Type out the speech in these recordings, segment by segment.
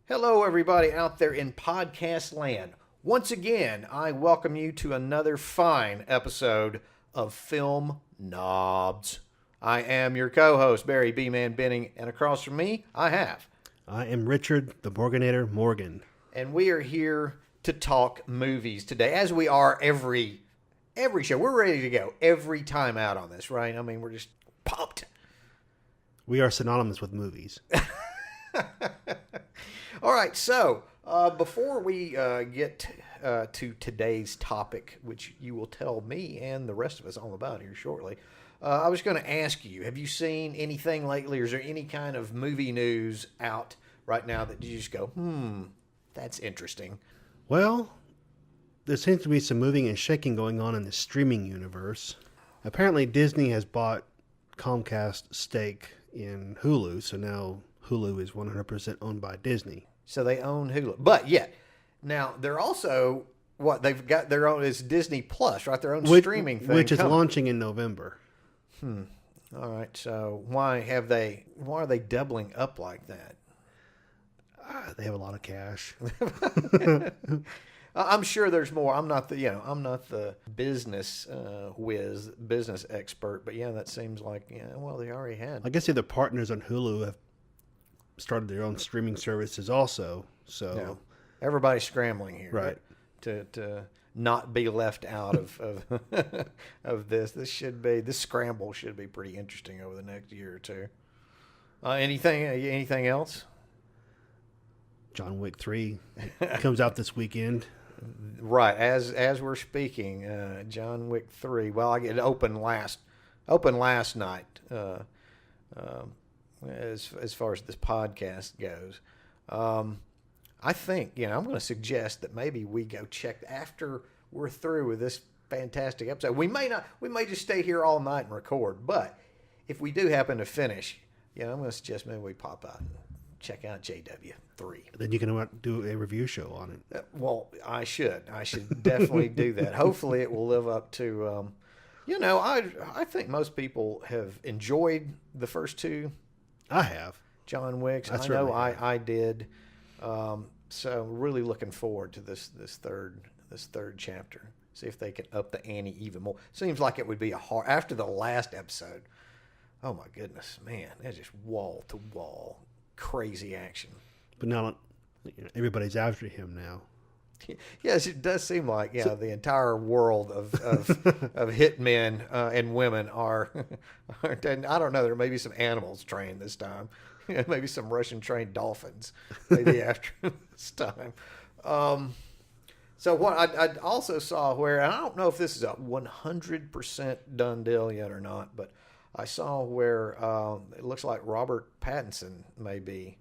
Hello, everybody out there in podcast land. Once again, I welcome you to another fine episode of Film Nobs. I am your co-host, Barry B-Man Benning, and across from me, I am Richard, the Morganator Morgan. And we are here to talk movies today, as we are every show. We're ready to go every time out on this, right? I mean, we're just pumped. We are synonymous with movies. All right, so before we get to today's topic, which you will tell me and the rest of us all about here shortly, I was going to ask you, have you seen anything lately, or is there any kind of movie news out right now that you just go, that's interesting? Well, there seems to be some moving and shaking going on in the streaming universe. Apparently, Disney has bought Comcast stake in Hulu, so now Hulu is 100% owned by Disney. So they own Hulu. But yet, now they're also, they've got their own, it's Disney Plus, right? Their own streaming thing. Which is launching in November. All right. So why are they doubling up like that? They have a lot of cash. I'm sure there's more. I'm not the business business expert, but yeah, that seems like, they already had. I guess the other partners on Hulu have started their own streaming services also. So yeah. Everybody's scrambling here, right? To not be left out of of this. This scramble should be pretty interesting over the next year or two. Anything else? John Wick 3 comes out this weekend. Right, as we're speaking, John Wick 3. Well, it opened last night. As far as this podcast goes, I think I'm going to suggest that maybe we go check after we're through with this fantastic episode. We may just stay here all night and record, but if we do happen to finish, I'm going to suggest maybe we pop out and check out JW3. Then you can do a review show on it. Well, I should definitely do that. Hopefully, it will live up to. I think most people have enjoyed the first two. I have. John Wicks. I know I did. So really looking forward to this third chapter. See if they can up the ante even more. Seems like it would be after the last episode. Oh my goodness, man, that's just wall to wall crazy action. But now everybody's after him now. Yes, it does seem like the entire world of hitmen and women are. And I don't know. There may be some animals trained this time. Maybe some Russian trained dolphins. Maybe after this time. So what I also saw where, and I don't know if this is a 100% done deal yet or not, but I saw where it looks like Robert Pattinson may be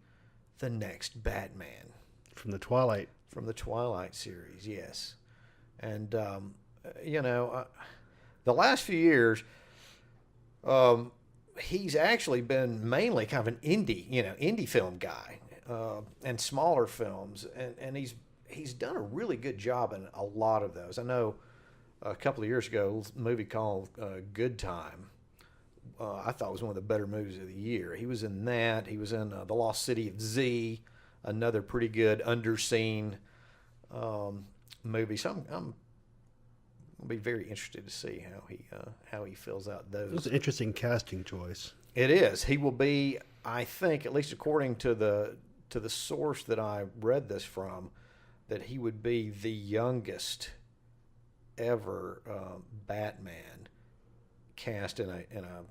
the next Batman from the Twilight. From the Twilight series, yes. And, the last few years, he's actually been mainly kind of an indie film guy, and smaller films. And he's done a really good job in a lot of those. I know a couple of years ago, a movie called Good Time, I thought was one of the better movies of the year. He was in that. He was in The Lost City of Z, another pretty good underseen movie. So I'm going to be very interested to see how he fills out those. It's an interesting casting choice. It is. He will be, I think, at least according to the source that I read this from, that he would be the youngest ever Batman cast in a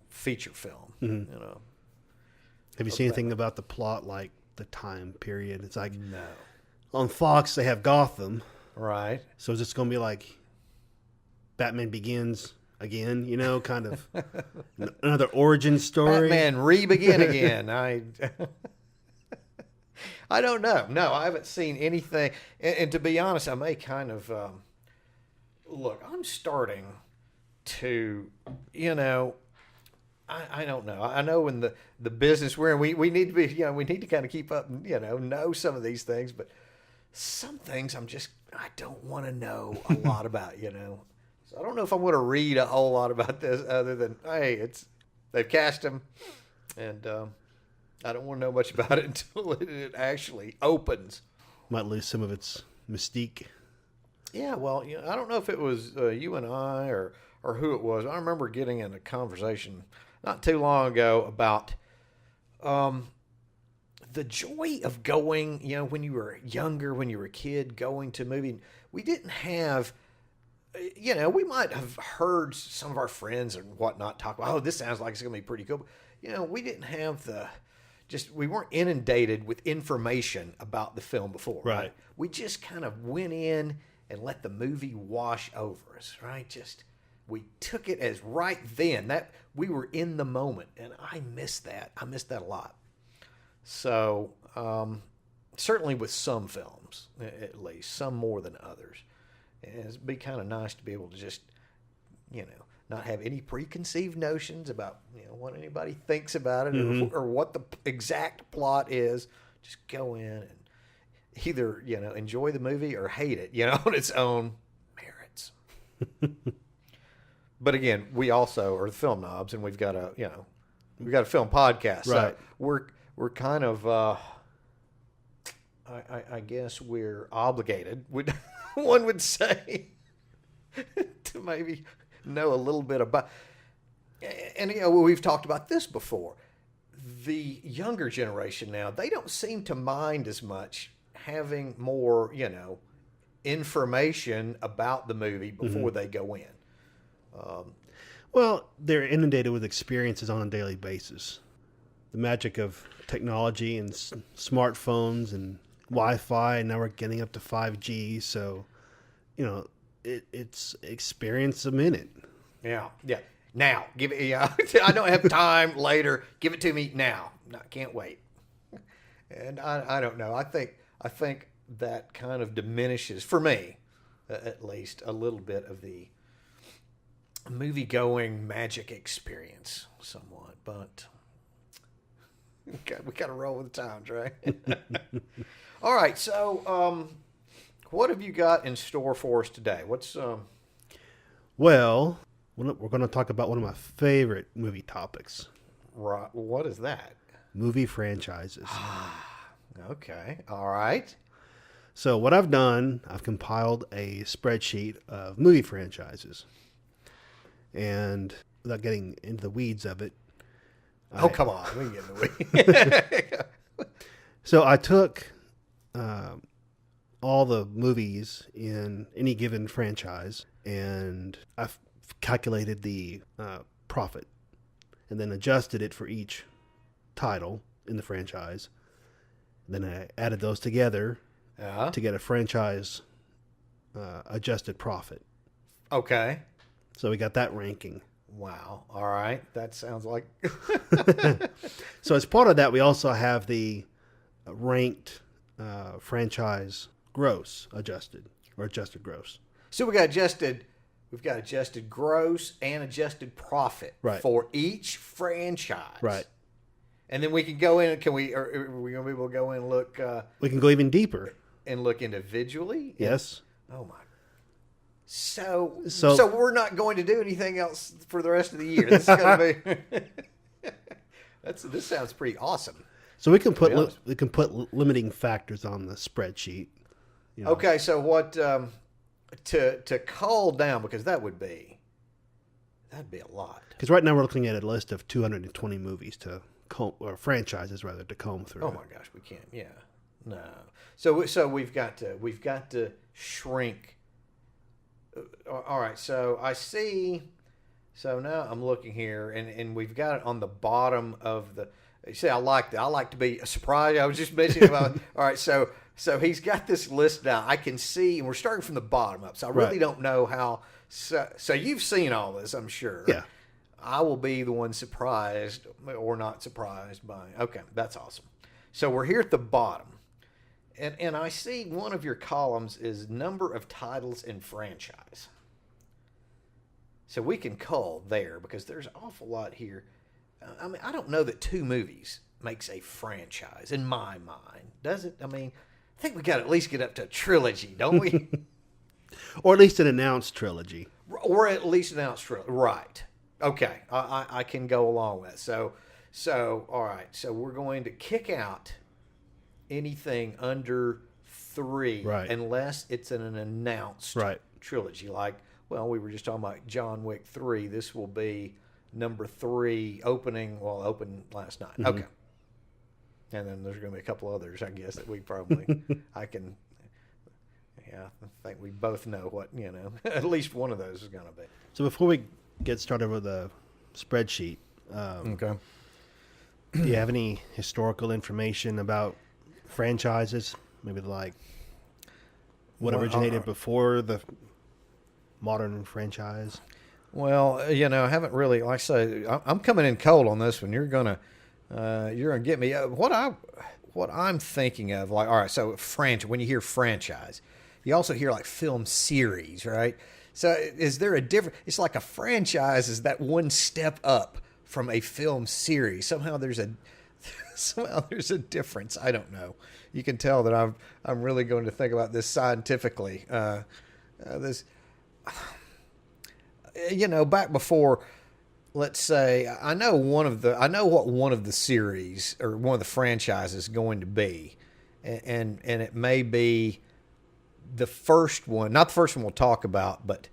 feature film. Mm-hmm. Have you seen anything about the plot, like the time period? It's like no. On Fox they have Gotham, right? So is this going to be like Batman Begins again? Kind of another origin story. Batman re-begin again. I don't know. No, I haven't seen anything. And to be honest, I may kind of look. I'm starting to, I don't know. I know in the business we're in, we need to be, we need to kind of keep up and, know some of these things. But some things I don't want to know a lot about, So I don't know if I want to read a whole lot about this other than, hey, they've cast him and I don't want to know much about it until it actually opens. Might lose some of its mystique. Yeah, well, I don't know if it was you and I or who it was. I remember getting in a conversation not too long ago about the joy of going, when you were younger, when you were a kid, going to a movie. We didn't have, we might have heard some of our friends and whatnot talk about, oh, this sounds like it's going to be pretty cool. But, we didn't have we weren't inundated with information about the film before. Right. We just kind of went in and let the movie wash over us, right? We took it as right then. That we were in the moment, and I miss that. I miss that a lot. So, certainly with some films, at least, some more than others. It'd be kind of nice to be able to just, not have any preconceived notions about, what anybody thinks about it or what the exact plot is. Just go in and either, enjoy the movie or hate it, on its own merits. But again, we also are the Film Nobs, and we've got a film podcast. Right. So we're kind of, I guess we're obligated, one would say, to maybe know a little bit about. And, we've talked about this before. The younger generation now, they don't seem to mind as much having more, information about the movie before they go in. Well, they're inundated with experiences on a daily basis. The magic of technology and smartphones and Wi-Fi, and now we're getting up to 5G. So, it's experience a minute. Yeah. Now, give it. Yeah, I don't have time later. Give it to me now. No, can't wait. And I don't know. I think that kind of diminishes, for me, at least, a little bit of the movie-going magic experience, somewhat. But we got to roll with the times, right? All right. So, what have you got in store for us today? What's Well, we're going to talk about one of my favorite movie topics. Right. What is that? Movie franchises. Okay. All right. So what I've done, I've compiled a spreadsheet of movie franchises. And without getting into the weeds of it. Come on. We can get in the weeds. So I took all the movies in any given franchise, and I've calculated the profit and then adjusted it for each title in the franchise. Then I added those together to get a franchise adjusted profit. Okay. So we got that ranking. Wow. All right. That sounds like... So as part of that, we also have the ranked franchise gross adjusted, or adjusted gross. So we've got adjusted gross and adjusted profit for each franchise. Right. And then we can go in, are we going to be able to go in and look? We can go even deeper. And look individually? Yes. Oh, my. So we're not going to do anything else for the rest of the year. This is going to be... This sounds pretty awesome. So we can put limiting factors on the spreadsheet. Okay, so what to call down, because that'd be a lot. Because right now we're looking at a list of 220 movies to comb, or franchises rather, to comb through. Oh my gosh, we can't. Yeah, no. So we've got to shrink. All right. So I see. So now I'm looking here, and we've got it on the bottom of the. You see, I like that. I like to be surprised. I was just mentioning about. All right. So he's got this list now. I can see, and we're starting from the bottom up. So I really don't know how. So you've seen all this, I'm sure. Yeah. I will be the one surprised or not surprised by. Okay, that's awesome. So we're here at the bottom. And I see one of your columns is number of titles in franchise. So we can cull there because there's an awful lot here. I mean, I don't know that 2 movies makes a franchise in my mind, does it? I mean, I think we got to at least get up to a trilogy, don't we? Or at least an announced trilogy. Or at least announced trilogy. Right. Okay. I can go along with that. So, all right. So we're going to kick out anything under 3, Right. unless it's an announced Right. trilogy. Like, well, we were just talking about John Wick 3. This will be number 3 opening. Well, opened last night. Mm-hmm. Okay. And then there's going to be a couple others, I guess, that we probably I think we both know what, at least one of those is going to be. So before we get started with the spreadsheet, Okay. do you have any historical information about franchises? Maybe like what Well, originated before the modern franchise? Well, I haven't really, like I say, I'm coming in cold on this one. You're gonna get me. What I'm thinking of, like, all right, so when you hear franchise, you also hear like film series, right? So is there a difference? It's like a franchise is that one step up from a film series. Somehow there's a difference. I don't know. You can tell that I'm really going to think about this scientifically. Back before, let's say, I know what one of the series or one of the franchises is going to be, and it may be the first one, not the first one we'll talk about, but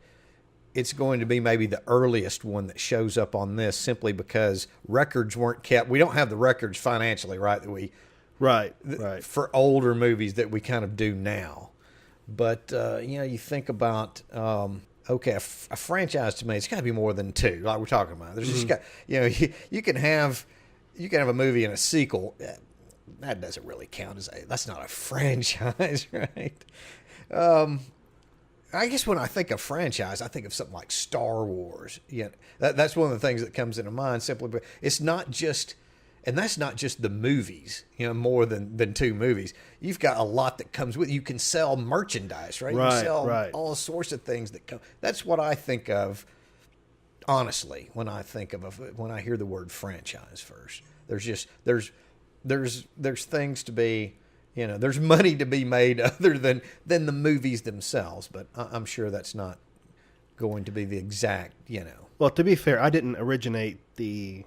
it's going to be maybe the earliest one that shows up on this, simply because records weren't kept. We don't have the records financially, right? Right. For older movies that we kind of do now. But you think about okay, a franchise to me, it's got to be more than 2, like we're talking about. There's just got, you can have a movie and a sequel. That doesn't really count that's not a franchise, right? I guess when I think of franchise, I think of something like Star Wars. That's one of the things that comes into mind. Simply, but it's not just, and that's not just the movies. More than 2 movies. You've got a lot that comes with. You can sell merchandise, right? You can sell all sorts of things that come. That's what I think of. Honestly, when I hear the word franchise first, there's things to be. There's money to be made other than the movies themselves, but I'm sure that's not going to be the exact, Well, to be fair, I didn't originate the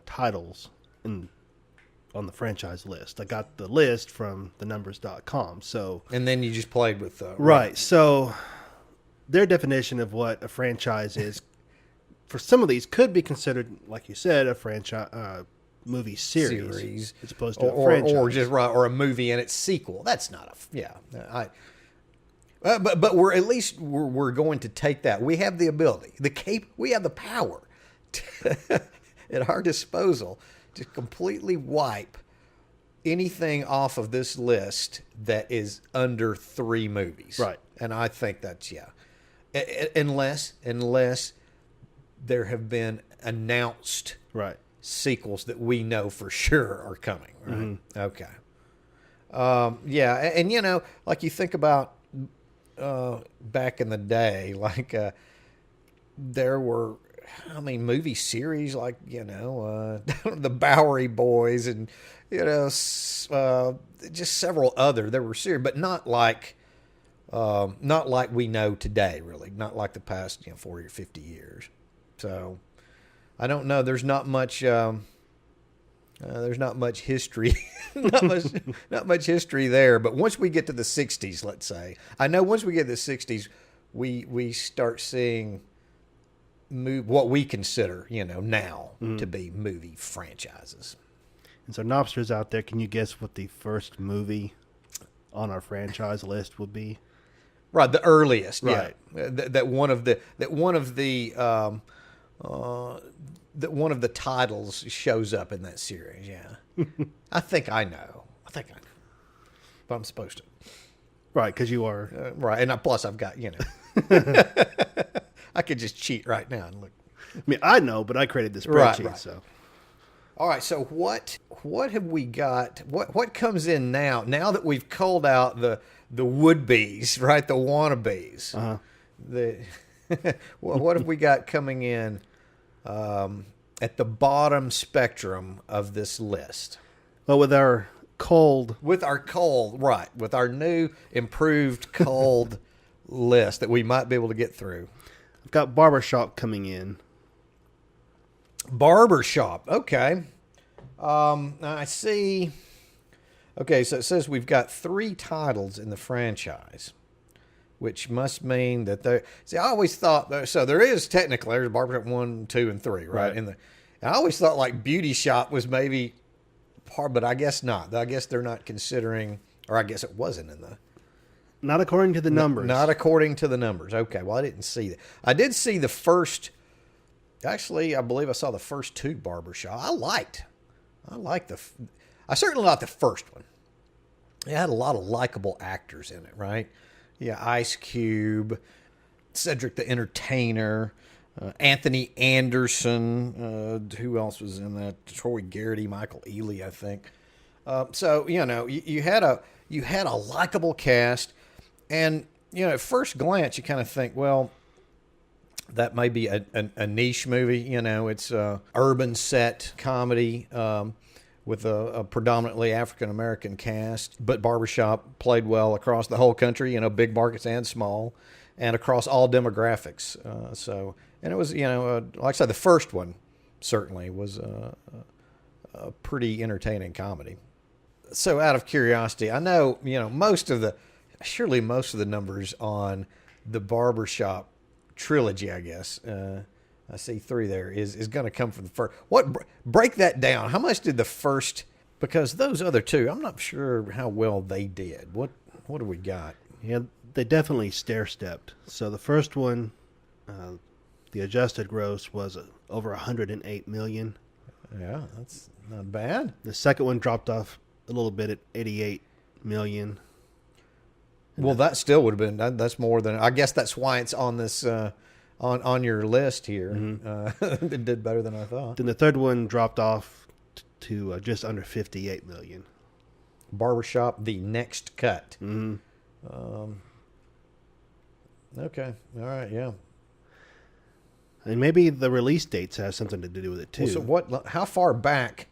titles on the franchise list. I got the list from thenumbers.com. So, and then you just played with right. So their definition of what a franchise is for some of these could be considered, like you said, a franchise. Movie series as opposed to a franchise, or a movie and its sequel. That's not but we're going to take that. We have the ability, we have the power at our disposal to completely wipe anything off of this list that is under 3 movies. Right. And I think that's unless there have been announced sequels that we know for sure are coming, right? Mm-hmm. Okay. And like you think about back in the day, like there were movie series like the Bowery Boys and just several other. There were series, but not like we know today, really, not like the past 40 or 50 years. So I don't know. There's not much history, not much history there. But once we get to the 60s, let's say, I know once we get to the 60s, we start seeing what we consider, now to be movie franchises. And so, Nobsters out there, can you guess what the first movie on our franchise list would be? Right, the earliest. Right. Yeah. That one of the titles shows up in that series. Yeah. I think I know. But I'm supposed to. Right, because you are. Right, and plus I've got, I could just cheat right now and look. I mean, I know, but I created this spreadsheet, right. So. All right, so what have we got? What comes in now? Now that we've culled out the would-be's, right? The wannabes. Uh-huh. What have we got coming in at the bottom spectrum of this list? Well, with our culled, with our new improved culled list that we might be able to get through. I've got Barbershop coming in. Barbershop. Okay. I see. Okay, so it says we've got 3 titles in the franchise, which must mean that there. See, I always thought so. There is technically there's Barbershop 1, 2, and 3, right? And I always thought like Beauty Shop was maybe part, but I guess not. I guess they're not considering, or I guess it wasn't in the. Not according to the numbers. Not according to the numbers. Okay, well I didn't see that. I did see the first. Actually, I believe I saw the first 2 Barbershop. I certainly liked the first one. It had a lot of likable actors in it, right? Yeah, Ice Cube, Cedric the Entertainer, Anthony Anderson. Who else was in that? Troy Garrity, Michael Ealy, I think. So you had a likable cast, and at first glance you kind of think, well, that may be a niche movie. It's a urban set comedy. With a predominantly African-American cast, but Barbershop played well across the whole country, big markets and small, and across all demographics. And it was, like I said, the first one certainly was a pretty entertaining comedy. So out of curiosity, I know, surely most of the numbers on the Barbershop trilogy, I guess, I see 3 there, is going to come from the first. Break that down. How much did the first, because those other 2, I'm not sure how well they did. What do we got? Yeah, they definitely stair-stepped. So the first one, the adjusted gross was over $108 million. Yeah, that's not bad. The second one dropped off a little bit at $88 million. Well, that still would have been, that's more than, I guess that's why it's on this, on your list here. Mm-hmm. It did better than I thought. Then the third one dropped off to just under $58 million. Barbershop, the next cut. Mm-hmm. Okay. All right. Yeah. And maybe the release dates have something to do with it too. Well, so how far back?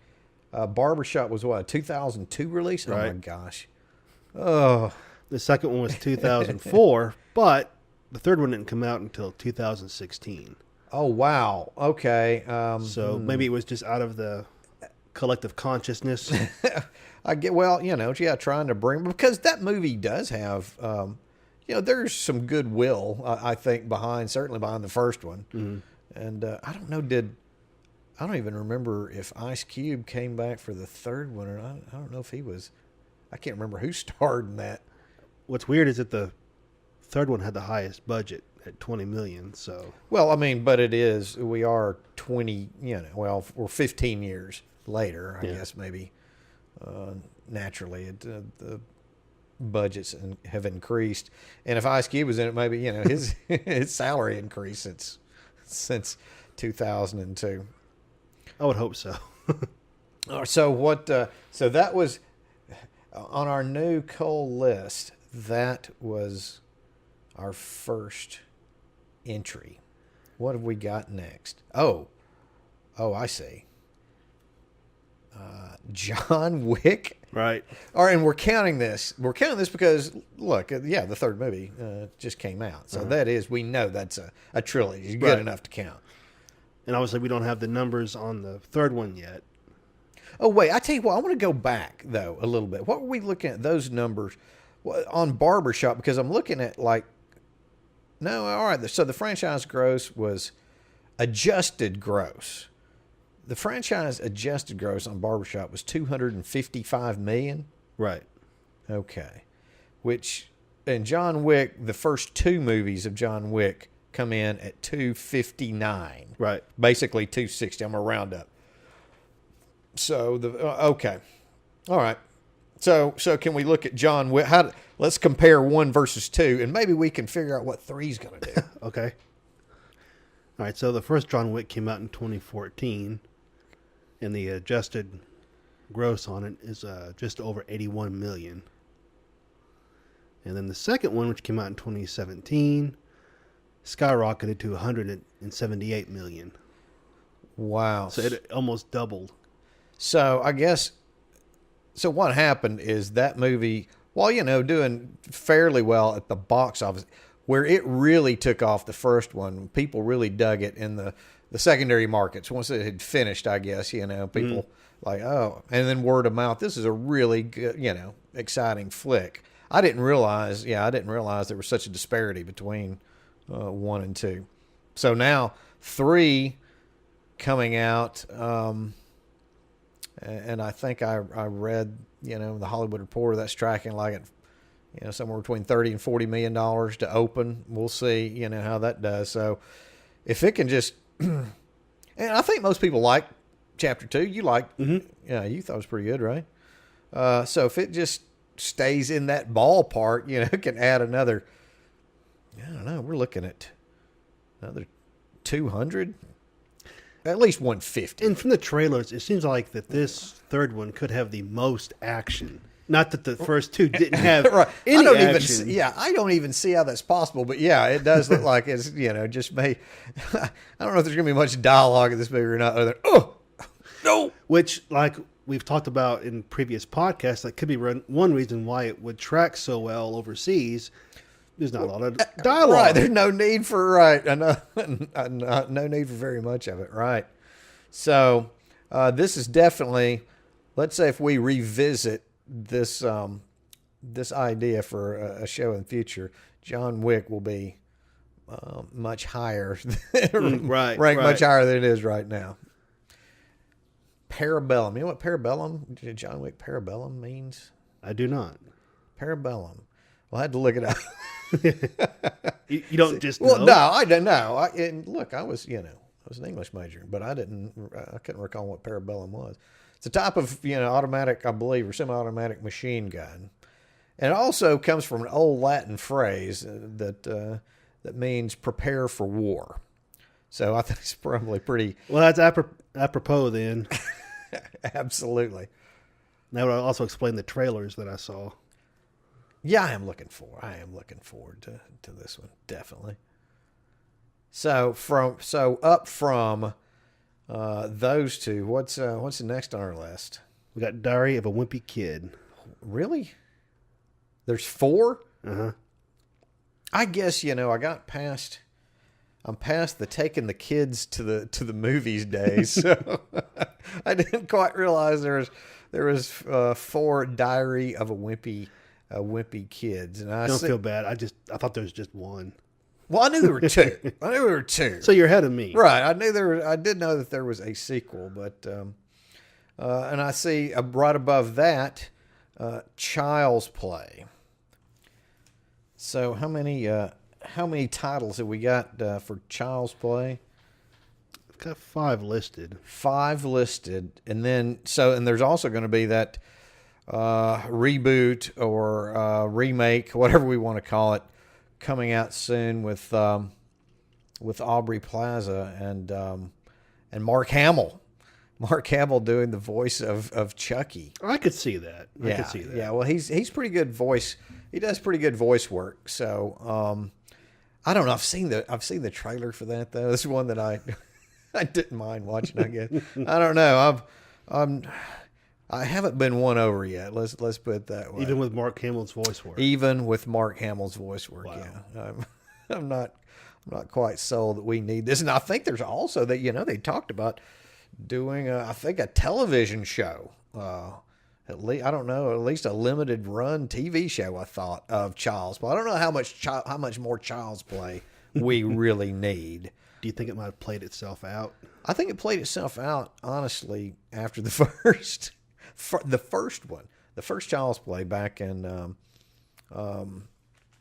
Barbershop was what, a 2002 release? Right. Oh my gosh. Oh. The second one was 2004, but the third one didn't come out until 2016. Oh, wow. Okay. So maybe it was just out of the collective consciousness. I get, trying to bring, because that movie does have, there's some goodwill, I think, certainly behind the first one. Mm-hmm. And I don't know, I don't even remember if Ice Cube came back for the third one, or I don't know if he was, I can't remember who starred in that. What's weird is that the third one had the highest budget at $20 million. So well, I mean, but we are 20. We're 15 years later. I guess maybe naturally the budgets have increased, and if Ice Cube was in it, maybe his his salary increased since 2002. I would hope so. So what? So that was on our new culled list. That was our first entry. What have we got next? Oh, I see. John Wick. Right. All right, and we're counting this. We're counting this because, look, the third movie just came out. So that is, we know that's a trilogy. It's good enough to count. And obviously we don't have the numbers on the third one yet. Oh, wait, I tell you what, I want to go back, though, a little bit. What were we looking at, those numbers on Barbershop? Because I'm looking at, all right, so the franchise gross was adjusted gross. The franchise adjusted gross on Barbershop was $255 million. Right. Okay. And John Wick, the first 2 movies of John Wick come in at $259. Right. Basically $260. I'm going to round up. So, okay. All right. So can we look at John Wick? Let's compare 1 versus 2, and maybe we can figure out what 3's going to do. Okay. All right, so the first John Wick came out in 2014, and the adjusted gross on it is just over $81 million. And then the second one, which came out in 2017, skyrocketed to $178 million. Wow. So it almost doubled. So I guess, so what happened is that movie, while, doing fairly well at the box office, where it really took off, the first one, people really dug it, and the secondary markets. Once it had finished, I guess, people like, oh, and then word of mouth. This is a really good, exciting flick. I didn't realize there was such a disparity between 1 and 2. So now 3 coming out, and I think I read, the Hollywood Reporter, that's tracking like it, somewhere between $30 and $40 million to open. We'll see, how that does. So if it can just, and I think most people like Chapter 2. You like, you thought it was pretty good, right? So if it just stays in that ballpark, it can add another, I don't know, we're looking at another 200, at least 150. And from the trailers, it seems like that this third one could have the most action. Not that the first 2 didn't have any action. I don't even see how that's possible. But yeah, it does look like it's, just may. I don't know if there's going to be much dialogue in this movie or not. Other than, oh, no. Which, like we've talked about in previous podcasts, that could be one reason why it would track so well overseas. There's not a lot of dialogue. Right. There's no need for, no need for very much of it. Right. So this is definitely, let's say if we revisit this idea for a show in the future, John Wick will be much higher, ranked much higher than it is right now. Parabellum. You know what Parabellum, John Wick Parabellum means? I do not. Parabellum. Well, I had to look it up. You don't just know? Well, no, I don't know. Look, I was an English major, but I couldn't recall what Parabellum was. It's a type of, automatic, I believe, or semi-automatic machine gun. And it also comes from an old Latin phrase that means prepare for war. So I think it's probably pretty... Well, that's apropos then. Absolutely. That would also explain the trailers that I saw. Yeah, I am looking forward to this one, definitely. So up from those 2, what's the next on our list? We got Diary of a Wimpy Kid. Really? There's 4? Uh-huh. I guess, I'm past the taking the kids to the movies days, so I didn't quite realize there was 4 Diary of a Wimpy Kids. And I don't feel bad. I thought there was just 1. Well, I knew there were 2. So you're ahead of me, right? I did know that there was a sequel, but and I see right above that, Child's Play. So how many titles have we got for Child's Play? I've got 5 listed. 5 listed, and there's also going to be that reboot or remake, whatever we want to call it, coming out soon with Aubrey Plaza and Mark Hamill. Mark Hamill doing the voice of Chucky. I could see that. I could see that. Yeah, well, he's pretty good voice. He does pretty good voice work. So I don't know. I've seen the trailer for that though. This is one that I didn't mind watching. I guess I don't know. I haven't been won over yet. Let's put it that way. Even with Mark Hamill's voice work. Wow. Yeah. I'm not quite sold that we need this. And I think there's also that they talked about doing a television show. At least a limited run TV show. I thought of Child's Play. I don't know how much more Child's Play we really need. Do you think it might have played itself out? I think it played itself out honestly after the first. The first one, the first Child's Play back in,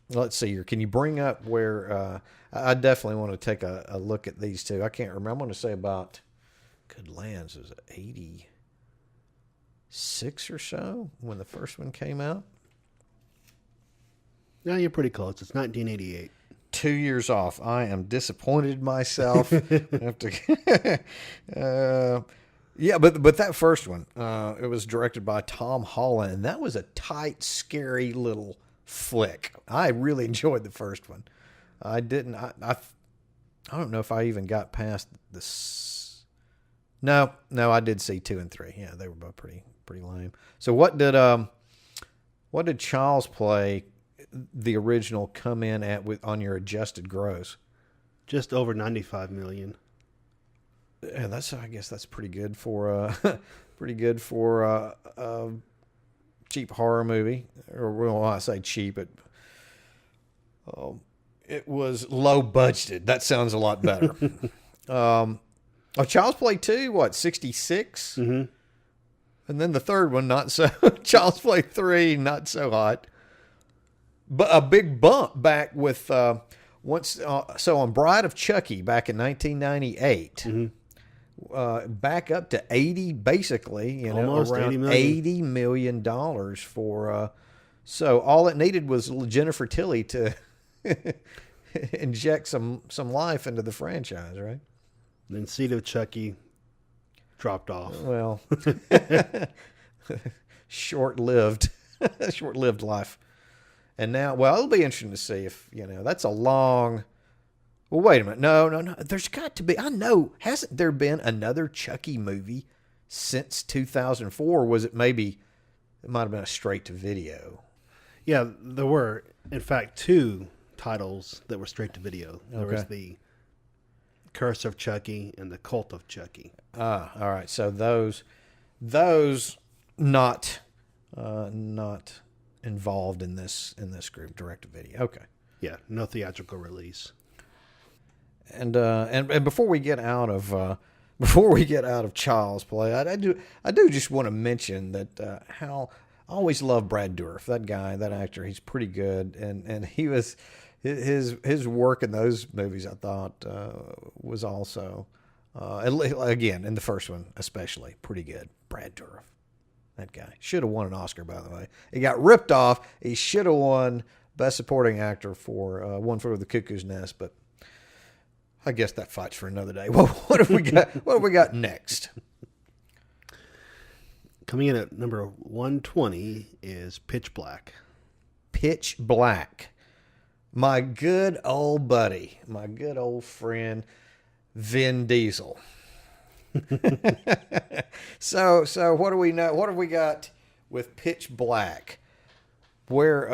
let's see here. Can you bring up where, I definitely want to take a look at these 2. I can't remember. I'm going to say about, good lands, was it 86 or so when the first one came out? No, you're pretty close. It's 1988. 2 years off. I am disappointed myself. Yeah, but that first one, it was directed by Tom Holland, and that was a tight, scary little flick. I really enjoyed the first one. I didn't. I don't know if I even got past this. No, I did see 2 and 3. Yeah, they were both pretty lame. So what did Child's Play, the original, come in at on your adjusted gross? Just over $95 million. And I guess that's pretty good for pretty good for a cheap horror movie. Or well, I say cheap, it was low budgeted. That sounds a lot better. Child's Play 2, what, 66? Mm-hmm. And then the third one, not so. Child's Play 3, not so hot. But a big bump back with so on Bride of Chucky back in 1998. Mm-hmm. Back up to 80, basically, almost around $80 million for. So all it needed was Jennifer Tilly to inject some life into the franchise, right? Then Seed of Chucky dropped off. Well, short-lived life. And now, well, it'll be interesting to see if that's a long. Well, wait a minute. No. There's got to be. I know. Hasn't there been another Chucky movie since 2004? Was it maybe? It might have been a straight-to-video. Yeah, there were, in fact, 2 titles that were straight-to-video. There was the Curse of Chucky and the Cult of Chucky. Ah, all right. So those not involved in this group, direct-to-video. Okay. Yeah, no theatrical release. And before we get out of Child's Play, I do just want to mention that how I always love Brad Dourif, that actor. He's pretty good, and he was his work in those movies. I thought was also again in the first one especially pretty good. Brad Dourif, that guy should have won an Oscar, by the way. He got ripped off. He should have won Best Supporting Actor for One Flew Over the Cuckoo's Nest, but I guess that fight's for another day. Well, what have we got? What have we got next? Coming in at number 120 is Pitch Black. Pitch Black. My good old buddy, my good old friend, Vin Diesel. So what do we know? What have we got with Pitch Black? Where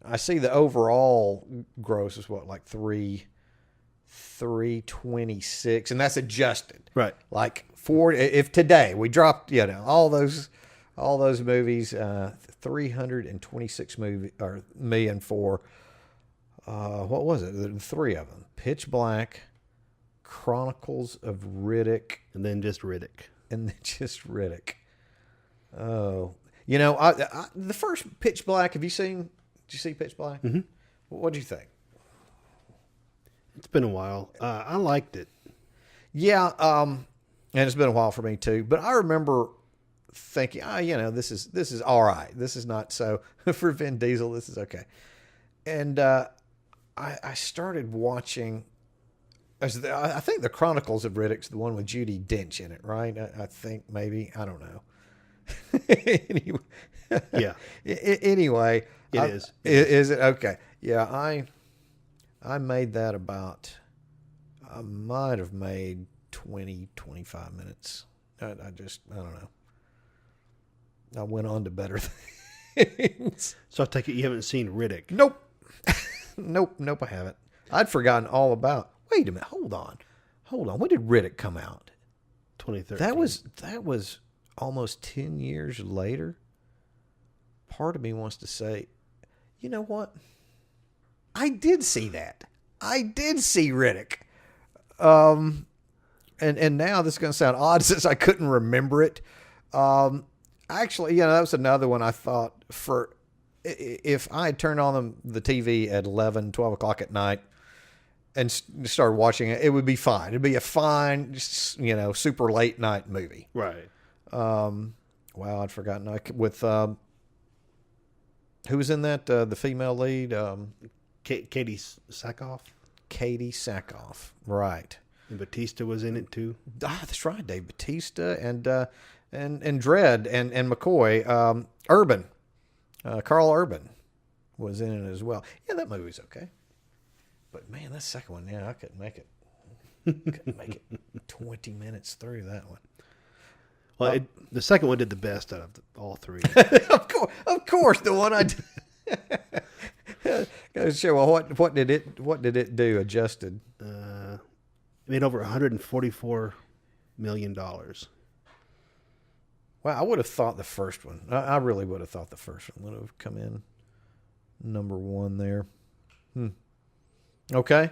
I see the overall gross is what, like 326, and that's adjusted. Right. Like if today we dropped, all those movies, 326 million for what was it? The 3 of them: Pitch Black, Chronicles of Riddick, and then just Riddick. Oh, the first Pitch Black. Did you see Pitch Black? Mm-hmm. What did you think? It's been a while. I liked it. Yeah, and it's been a while for me too. But I remember thinking, this is all right. This is not so for Vin Diesel. This is okay. And I started watching. I think the Chronicles of Riddick's the one with Judi Dench in it, right? I think maybe, I don't know. Anyway, yeah. Anyway, it is. Is it okay? Yeah, I made that about. I might have made 20, 25 minutes. I don't know. I went on to better things. So I take it you haven't seen Riddick. Nope. Nope, I haven't. I'd forgotten all about. Wait a minute. Hold on. When did Riddick come out? 2013. That was almost 10 years later. Part of me wants to say, you know what? I did see that. I did see Riddick. And now this is going to sound odd since I couldn't remember it. Actually, that was another one I thought if I had turned on the TV at 11, 12 o'clock at night and started watching it, it would be fine. It'd be a fine, super late night movie. Right. Wow, I'd forgotten. With who was in that? The female lead? Katie Sackhoff. Katie Sackhoff. Right. And Batista was in it too. Ah, that's right. Dave Batista and Dredd and McCoy. Urban. Carl Urban was in it as well. Yeah, that movie was okay. But man, that second one, I couldn't make it. 20 minutes through that one. Well, the second one did the best out of all 3. of course, the one I did. Gotta show. Well, what did it do? Adjusted. It made over $144 million. Well, I would have thought the first one. I really would have thought the first one would have come in number one there. Okay.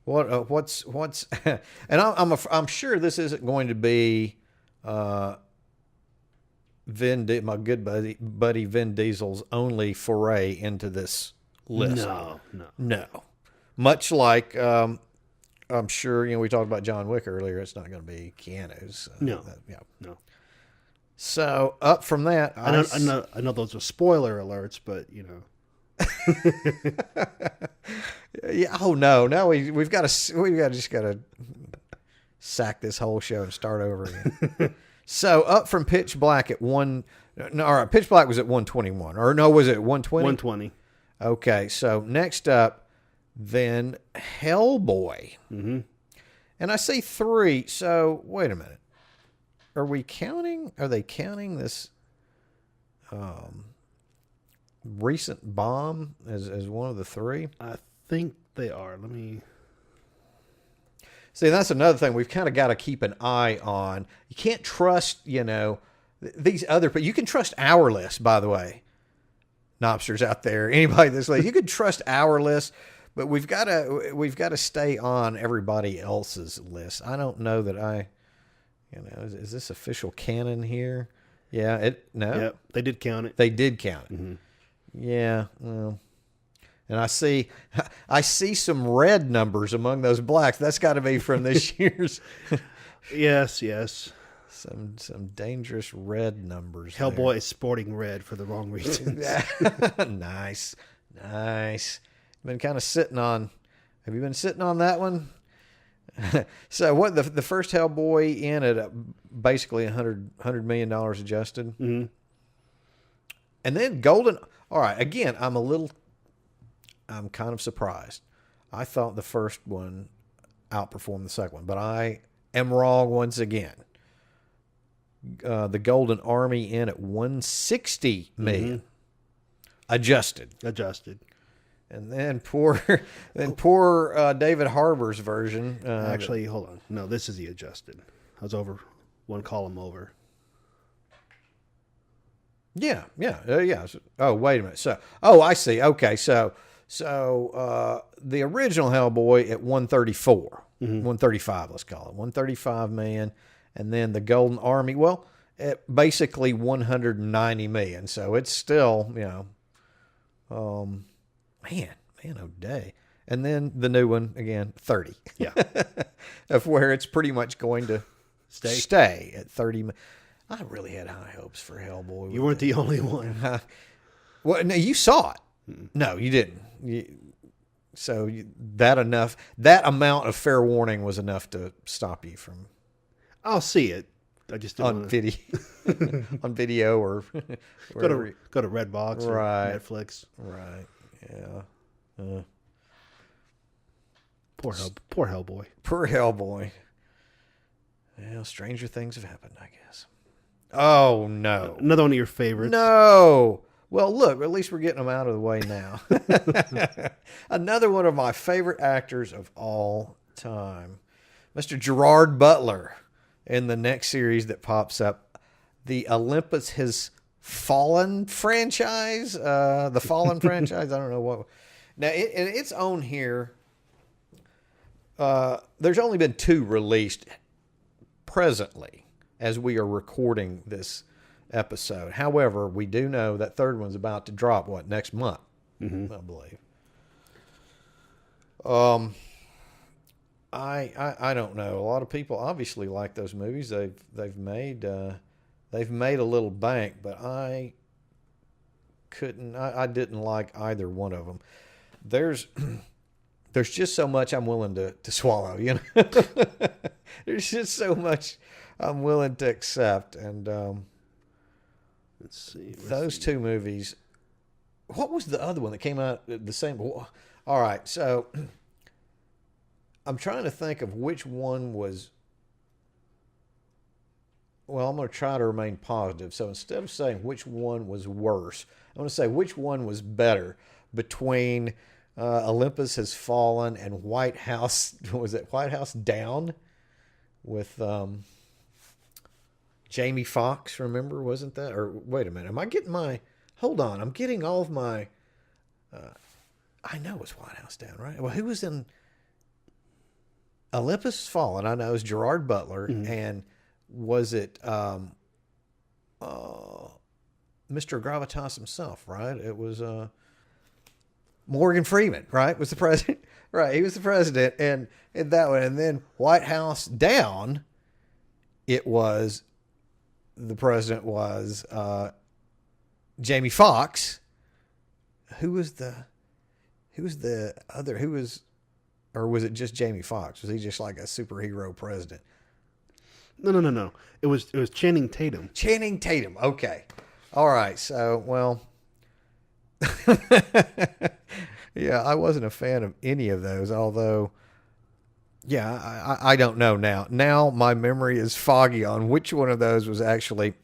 What's and I'm sure this isn't going to be my good buddy Vin Diesel's only foray into this list. No. Much like I'm sure we talked about John Wick earlier. It's not going to be Keanu's. No. So up from that, I know those are spoiler alerts, but yeah. Oh no! Now we've got to sack this whole show and start over again. So up from Pitch Black at one. No, all right. Pitch Black was at 121, or no? Was it 120? 120. Okay. So next up, then Hellboy. Mm-hmm. And I see 3. So wait a minute. Are they counting this recent bomb as one of the 3? I think they are. Let me see. That's another thing we've kind of got to keep an eye on. You can't trust, these other people. You can trust our list, by the way. Nobsters out there, anybody that's list, you can trust our list, but we've got to stay on everybody else's list. I don't know that is this official canon here? Yeah, no. Yep, they did count it. They did count it. Mm-hmm. Yeah, well, and I see some red numbers among those blacks. That's got to be from this year's. Yes. Some dangerous red numbers. Hellboy is sporting red for the wrong reasons. Nice. Been kind of sitting on. Have you been sitting on that one? So what the first Hellboy in at basically $100 million adjusted, mm-hmm. And then Golden. All right, again, I'm kind of surprised. I thought the first one outperformed the second one, but I am wrong once again. The Golden Army in at 160 million, adjusted. And then poor David Harbour's version. Actually, hold on. No, this is the adjusted. I was over one column over. Yeah. Oh, wait a minute. So, I see. Okay, so the original Hellboy at 134, 135. Let's call it 135 million, and then the Golden Army. Well, at basically 190 million. So it's still, man, oh day. And then the new one again, 30. Yeah, of where it's pretty much going to stay at 30. I really had high hopes for Hellboy. You weren't the only one. Well, no, you saw it. No, you didn't. That amount of fair warning was enough to stop you from. I'll see it. I just on video, on video or go to Redbox or Netflix. Right. Yeah. Poor Hellboy. Poor Hellboy. Well, stranger things have happened, I guess. Oh, no. Another one of your favorites. No. Well, look, at least we're getting them out of the way now. Another one of my favorite actors of all time. Mr. Gerard Butler in the next series that pops up. The Olympus Has Fallen franchise. The Fallen franchise. I don't know what. Now, it's on here. There's only been 2 released presently as we are recording this episode. However, we do know that third one's about to drop, next month, I believe. I don't know. A lot of people obviously like those movies. They've made a little bank, but I didn't like either one of them. There's just so much I'm willing to swallow, There's just so much I'm willing to accept, and let's see. Those 2 movies. What was the other one that came out the same? All right, so I'm trying to think of which one was. Well, I'm going to try to remain positive. So instead of saying which one was worse, I'm going to say which one was better between Olympus Has Fallen, and White House. Was it White House Down with Jamie Foxx? Remember, wasn't that? Or wait a minute, am I getting my? Hold on, I'm getting all of my. I know it's White House Down, right? Well, who was in Olympus Has Fallen? I know it's Gerard Butler, and was it Mr. Gravitas himself? Right? It was Morgan Freeman, right? Was the president? Right, he was the president, and that one, and then White House Down. It was the president was Jamie Foxx. Who was the other? Who was, or was it just Jamie Foxx? Was he just like a superhero president? No. It was Channing Tatum. Channing Tatum. Okay. All right. So, well, yeah, I wasn't a fan of any of those, although, yeah, I don't know now. Now my memory is foggy on which one of those was actually,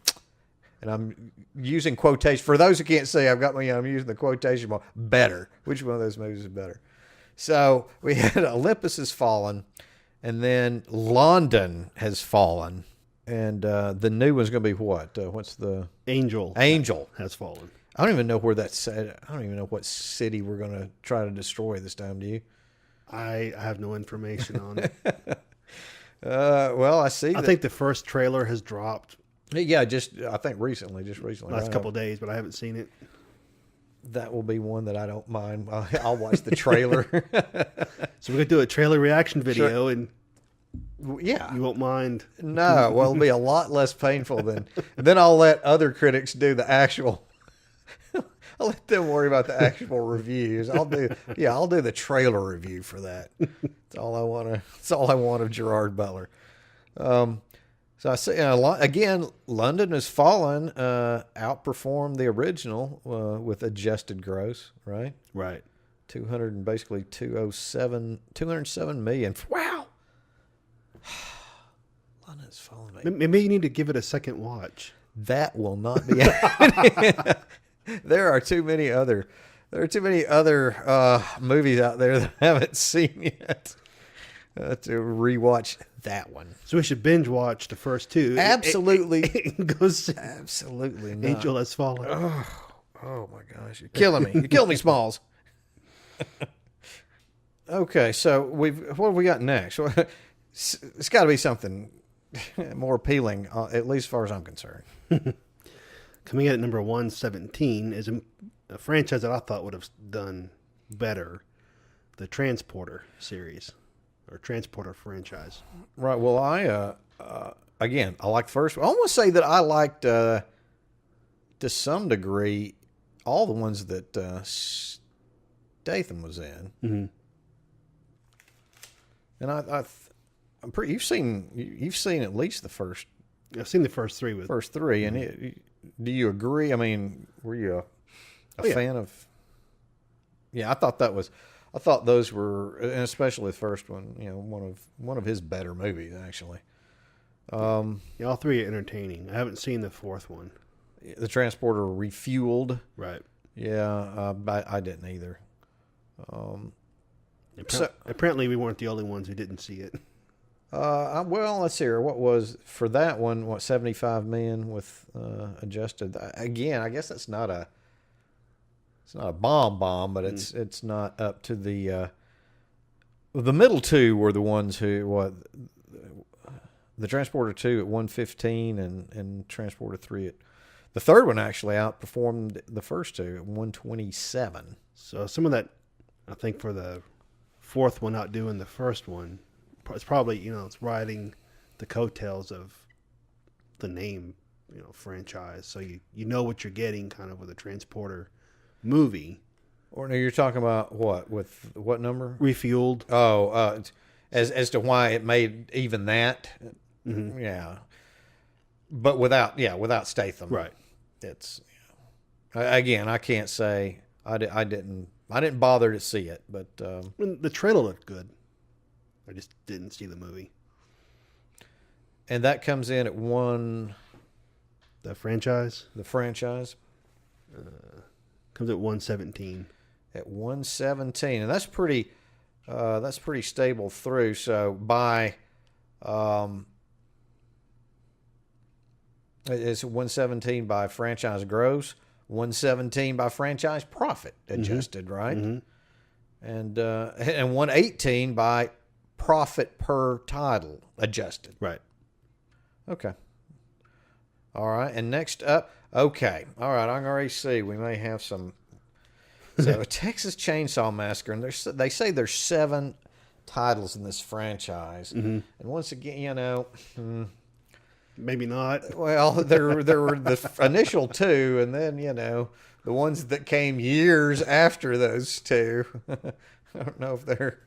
and I'm using quotation. For those who can't see, I'm using the quotation mark, better. Which one of those movies is better? So we had Olympus Has Fallen, and then London Has Fallen. And the new one's going to be what? What's the... Angel Has Fallen. I don't even know where that's set. I don't even know what city we're going to try to destroy this time. Do you? I have no information on it. Well, I see. I think the first trailer has dropped. Yeah, I think recently. Last couple of days, but I haven't seen it. That will be one that I don't mind. I'll watch the trailer. So we're going to do a trailer reaction video, Sure. And yeah, you won't mind. No, well, it'll be a lot less painful than. Then I'll let other critics do the actual. I'll let them worry about the actual reviews. I'll do the trailer review for that. That's all I want to. That's all I want of Gerard Butler. So I say again, London Has Fallen outperformed the original with adjusted gross, right? Right. 207 million. Wow. London Has Fallen. Maybe you need to give it a second watch. That will not be happening. There are too many other movies out there that I haven't seen yet to rewatch that one. So we should binge watch the first two. Absolutely. Absolutely not. Angel Has Fallen. Oh my gosh, you're killing me. You're killing me, Smalls. Okay, so what have we got next? It's got to be something more appealing, at least as far as I'm concerned. Coming in at number 117 is a franchise that I thought would have done better. The Transporter series, or Transporter franchise. Right. Well, I like the first one. I want to say that I liked, to some degree, all the ones that Statham was in. Mm-hmm. And I'm pretty. You've seen at least the first. I've seen the first three. And do you agree? I mean, were you a fan of? Yeah, I thought those were, and especially the first one. One of his better movies, actually. All three are entertaining. I haven't seen the fourth one. The Transporter Refueled. Right. Yeah, I didn't either. Apparently, we weren't the only ones who didn't see it. Well, let's see here. What was for that one? What, 75 million with adjusted? Again, I guess it's not a bomb, but it's not up to the middle two were the ones who the Transporter 2 at 115 and Transporter 3 at the third one actually outperformed the first two at 127. So some of that, I think, for the fourth one outdoing the first one. It's probably, it's riding the coattails of the name, franchise. So you know what you're getting kind of with a Transporter movie. Or no, you're talking about what? With what number? Refueled. Oh, as to why it made even that. Mm-hmm. Yeah. But without Statham. Right. It's, again, I can't say I didn't bother to see it, but the trailer looked good. I just didn't see the movie. And that comes in at one. The franchise? The franchise comes at 117. at 117, and that's pretty stable through. So by it's 117 by franchise gross, 117 by franchise profit adjusted, right? And 118 by profit per title adjusted. Right. Okay. All right. And next up, okay. All right. I can already see we may have some. So, Texas Chainsaw Massacre, and they say there's 7 titles in this franchise. And once again, maybe not. Well, there were the initial 2, and then, the ones that came years after those 2. I don't know if they're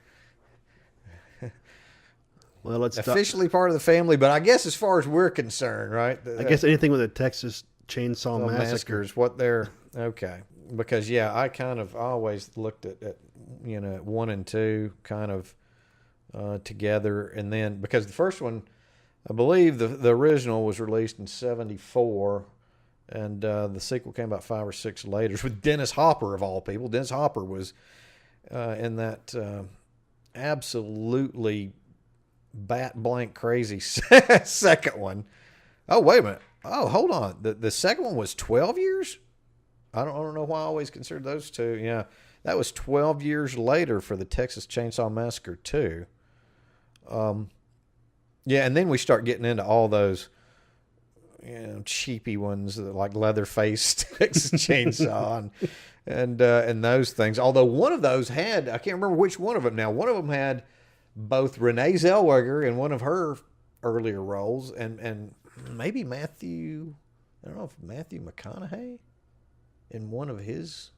officially part of the family, but I guess as far as we're concerned, right? I guess anything with a Texas Chainsaw Massacre is what they're okay. Because I kind of always looked at 1 and 2 kind of together, and then because the first one, I believe the original was released in '74, and the sequel came about 5 or 6 later with Dennis Hopper of all people. Dennis Hopper was in that absolutely bat blank crazy second one. Oh, wait a minute. Oh, hold on. The second one was 12 years? I don't know why I always considered those 2. Yeah, that was 12 years later for the Texas Chainsaw Massacre 2. Yeah, and then we start getting into all those cheapy ones like Leatherface Texas Chainsaw and those things. Although one of those had, I can't remember which one of them now. One of them had both Renee Zellweger in one of her earlier roles and maybe Matthew McConaughey in one of his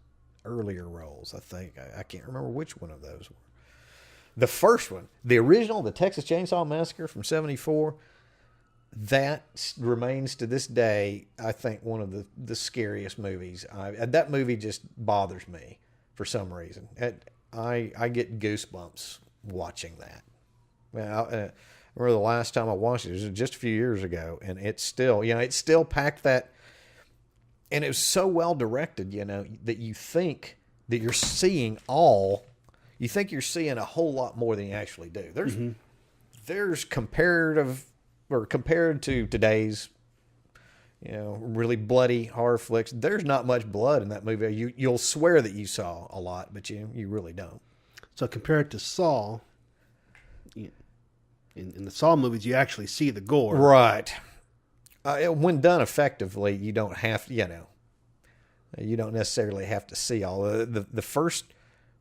earlier roles, I think. I can't remember which one of those were. The first one, the original, the Texas Chainsaw Massacre from '74, that remains to this day, I think, one of the scariest movies. That movie just bothers me for some reason. I get goosebumps watching that. I remember the last time I watched it was just a few years ago, and it still packed that. And it was so well directed, that you think that you're seeing you're seeing a whole lot more than you actually do. There's compared to today's, really bloody horror flicks, there's not much blood in that movie. You'll swear that you saw a lot, but you really don't. So compared to Saw, in the Saw movies, you actually see the gore. Right. When done effectively, you don't have to, you don't necessarily have to see all the first.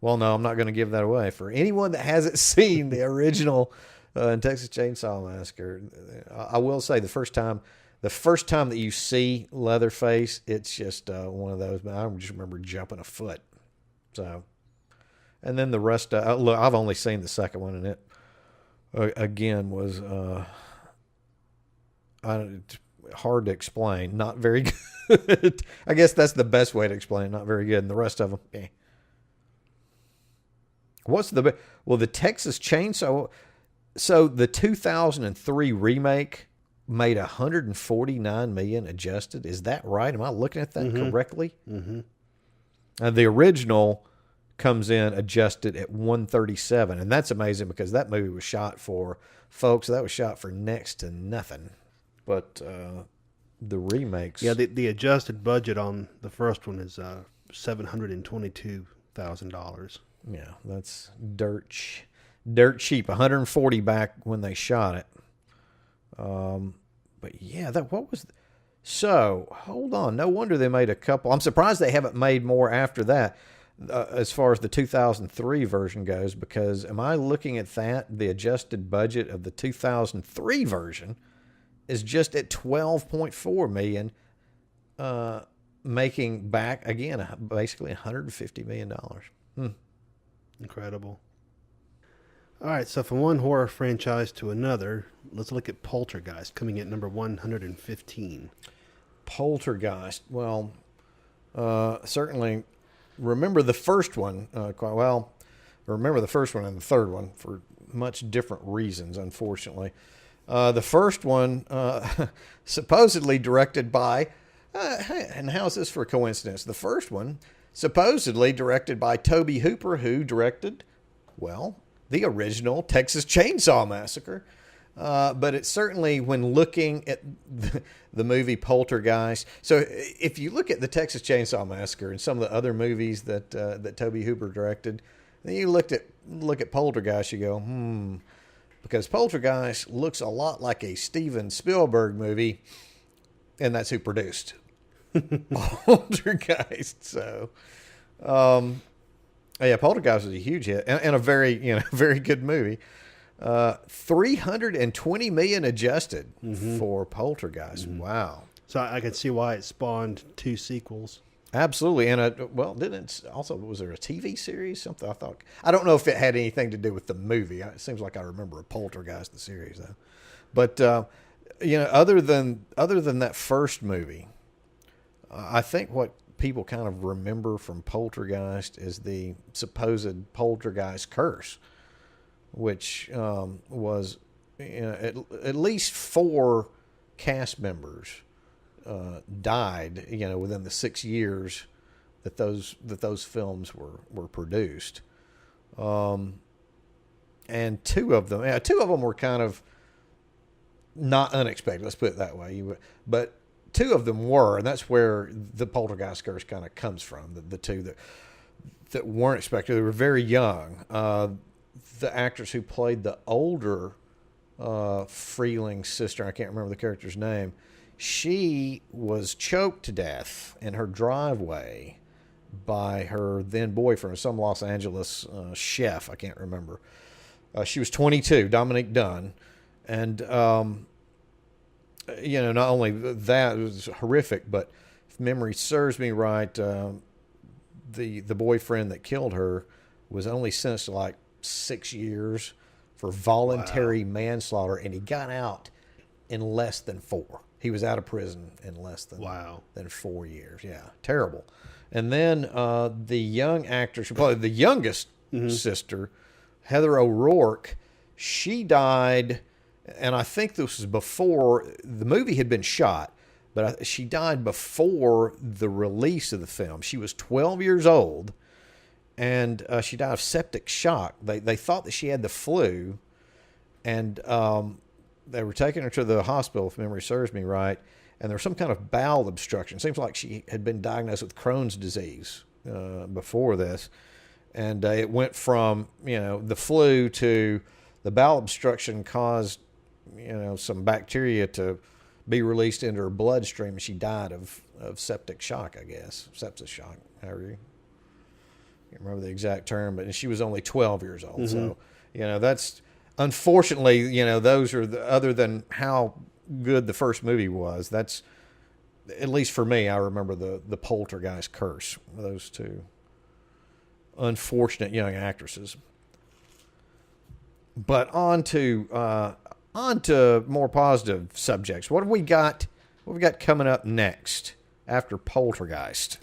Well, no, I'm not going to give that away for anyone that hasn't seen the original Texas Chainsaw Massacre. I will say the first time that you see Leatherface, it's just one of those. I just remember jumping a foot. So, and then the rest. Look, I've only seen the second one, and it again was hard to explain. Not very good. I guess that's the best way to explain it. Not very good. And the rest of them, What's the Texas Chainsaw? So the 2003 remake made $149 million adjusted. Is that right? Am I looking at that correctly? The original comes in adjusted at 137, and that's amazing because that movie was shot for next to nothing. But the remakes, the adjusted budget on the first one is $722,000. Yeah, that's dirt cheap. 140 back when they shot it. But yeah, so hold on. No wonder they made a couple. I'm surprised they haven't made more after that. As far as the 2003 version goes, because am I looking at that? The adjusted budget of the 2003 version is just at $12.4 million, making back again basically $150 million. Incredible. All right, so from one horror franchise to another, let's look at Poltergeist, coming at number 115. Poltergeist. Well, certainly remember the first one quite well. Remember the first one and the third one for much different reasons, unfortunately. The first one, supposedly directed by, and how's this for a coincidence? The first one supposedly directed by Tobe Hooper, who directed, well, the original Texas Chainsaw Massacre. But it's certainly, when looking at the movie Poltergeist. So if you look at the Texas Chainsaw Massacre and some of the other movies that Tobe Hooper directed, then you look at Poltergeist, you go, because Poltergeist looks a lot like a Steven Spielberg movie, and that's who produced Poltergeist. So, yeah, Poltergeist was a huge hit and a very, very good movie. 320 million adjusted for Poltergeist. Wow. So I can see why it spawned 2 sequels. Absolutely. And didn't it also, was there a TV series? Something I don't know if it had anything to do with the movie. It seems like I remember a Poltergeist, the series, though. But, other than that first movie, I think what people kind of remember from Poltergeist is the supposed Poltergeist curse, which was at least 4 cast members died, within the 6 years that those films were produced, and two of them were kind of not unexpected. Let's put it that way. But 2 of them were, and that's where the Poltergeist curse kind of comes from. The 2 that weren't expected. They were very young. The actress who played the older Freeling sister, I can't remember the character's name, she was choked to death in her driveway by her then boyfriend, some Los Angeles chef, I can't remember. She was 22, Dominique Dunn. And, not only that, it was horrific, but if memory serves me right, the boyfriend that killed her was only sentenced to like 6 years for voluntary manslaughter, and he got out in less than 4. He was out of prison in less than 4 years. Yeah, terrible. And then the young actress who played the youngest sister, Heather O'Rourke, she died, and I think this was before the movie had been shot, but she died before the release of the film. She was 12 years old. And she died of septic shock. They thought that she had the flu, and they were taking her to the hospital, if memory serves me right, and there was some kind of bowel obstruction. Seems like she had been diagnosed with Crohn's disease before this, and it went from the flu to the bowel obstruction caused some bacteria to be released into her bloodstream, and she died of septic shock, I guess, sepsis shock, however you. I can't remember the exact term, but she was only 12 years old. So, that's unfortunately, those are other than how good the first movie was. That's, at least for me, I remember the Poltergeist curse. Those 2 unfortunate young actresses. But on to more positive subjects. What have we got? What have we got coming up next after Poltergeist?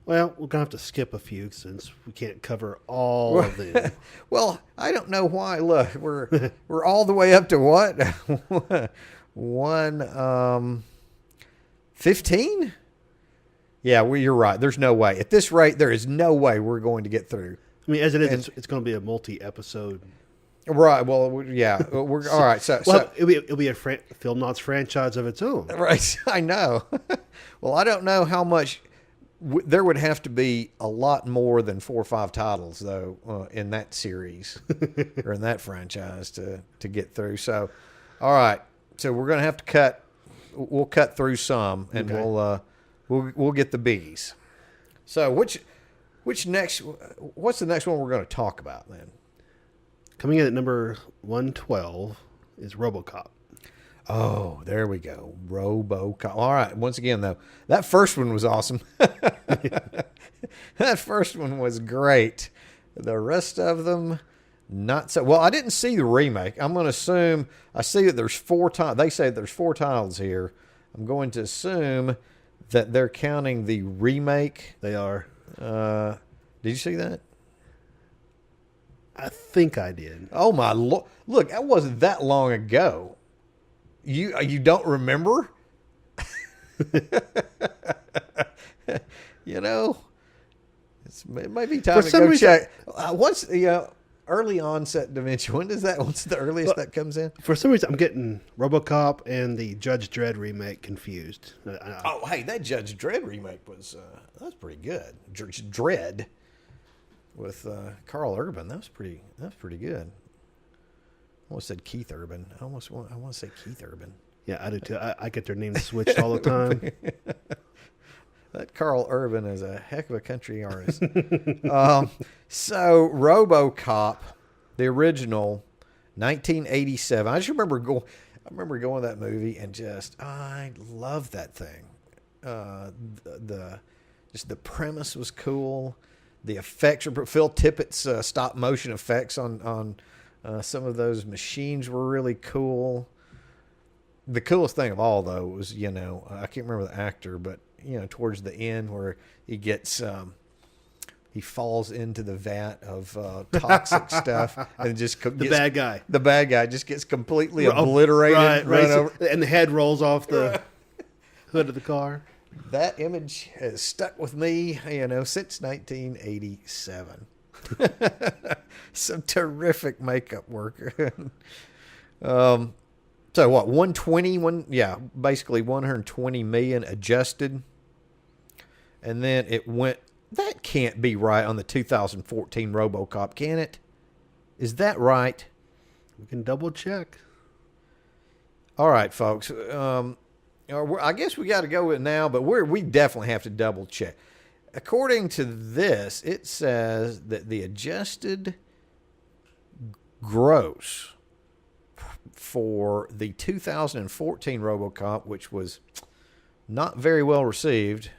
Well, we're going to have to skip a few since we can't cover all of them. Well, I don't know why. Look, we're all the way up to what? 15? Yeah, you're right. There's no way. At this rate, there is no way we're going to get through. I mean, as it is, it's going to be a multi-episode. Right. Well, yeah. We're all right. So it'll be a Film Nobs franchise of its own. Right. I know. Well, I don't know how much. There would have to be a lot more than 4 or 5 titles, though, in that series or in that franchise to get through. So, all right. So we're going to have to cut. We'll cut through some, and we'll get the B's. So which next? What's the next one we're going to talk about then? Coming in at number 112 is Robocop. Oh, there we go. Robocop. All right. Once again, though, that first one was awesome. That first one was great. The rest of them, not so. Well, I didn't see the remake. I'm going to assume, I see that there's 4 titles. They say there's 4 titles here. I'm going to assume that they're counting the remake. They are. Did you see that? I think I did. Oh, my Lord. Look, that wasn't that long ago. You don't remember? It might be time For to some go reason- check. What's the early onset dementia? What's the earliest that comes in? For some reason, I'm getting RoboCop and the Judge Dredd remake confused. Oh, hey, that Judge Dredd remake was pretty good. Judge Dredd with Carl Urban. That was pretty good. I almost said Keith Urban. I want to say Keith Urban. Yeah, I do too. I get their names switched all the time. That Carl Urban is a heck of a country artist. So RoboCop, the original, 1987. I just remember going. I remember going to that movie and I loved that thing. The premise was cool. The effects were Phil Tippett's stop motion effects on some of those machines were really cool. The coolest thing of all, though, was, I can't remember the actor, but, towards the end where he gets, he falls into the vat of toxic stuff and just The bad guy. The bad guy just gets completely obliterated. Right. Over. And the head rolls off the hood of the car. That image has stuck with me, since 1987. Some terrific makeup work. So what, 120? Basically 120 million adjusted. And then it went, that can't be right on the 2014 RoboCop, can it? Is that right? We can double check. All right, folks. I guess we got to go with it now, but we definitely have to double check. According to this, it says that the adjusted gross for the 2014 RoboCop, which was not very well received,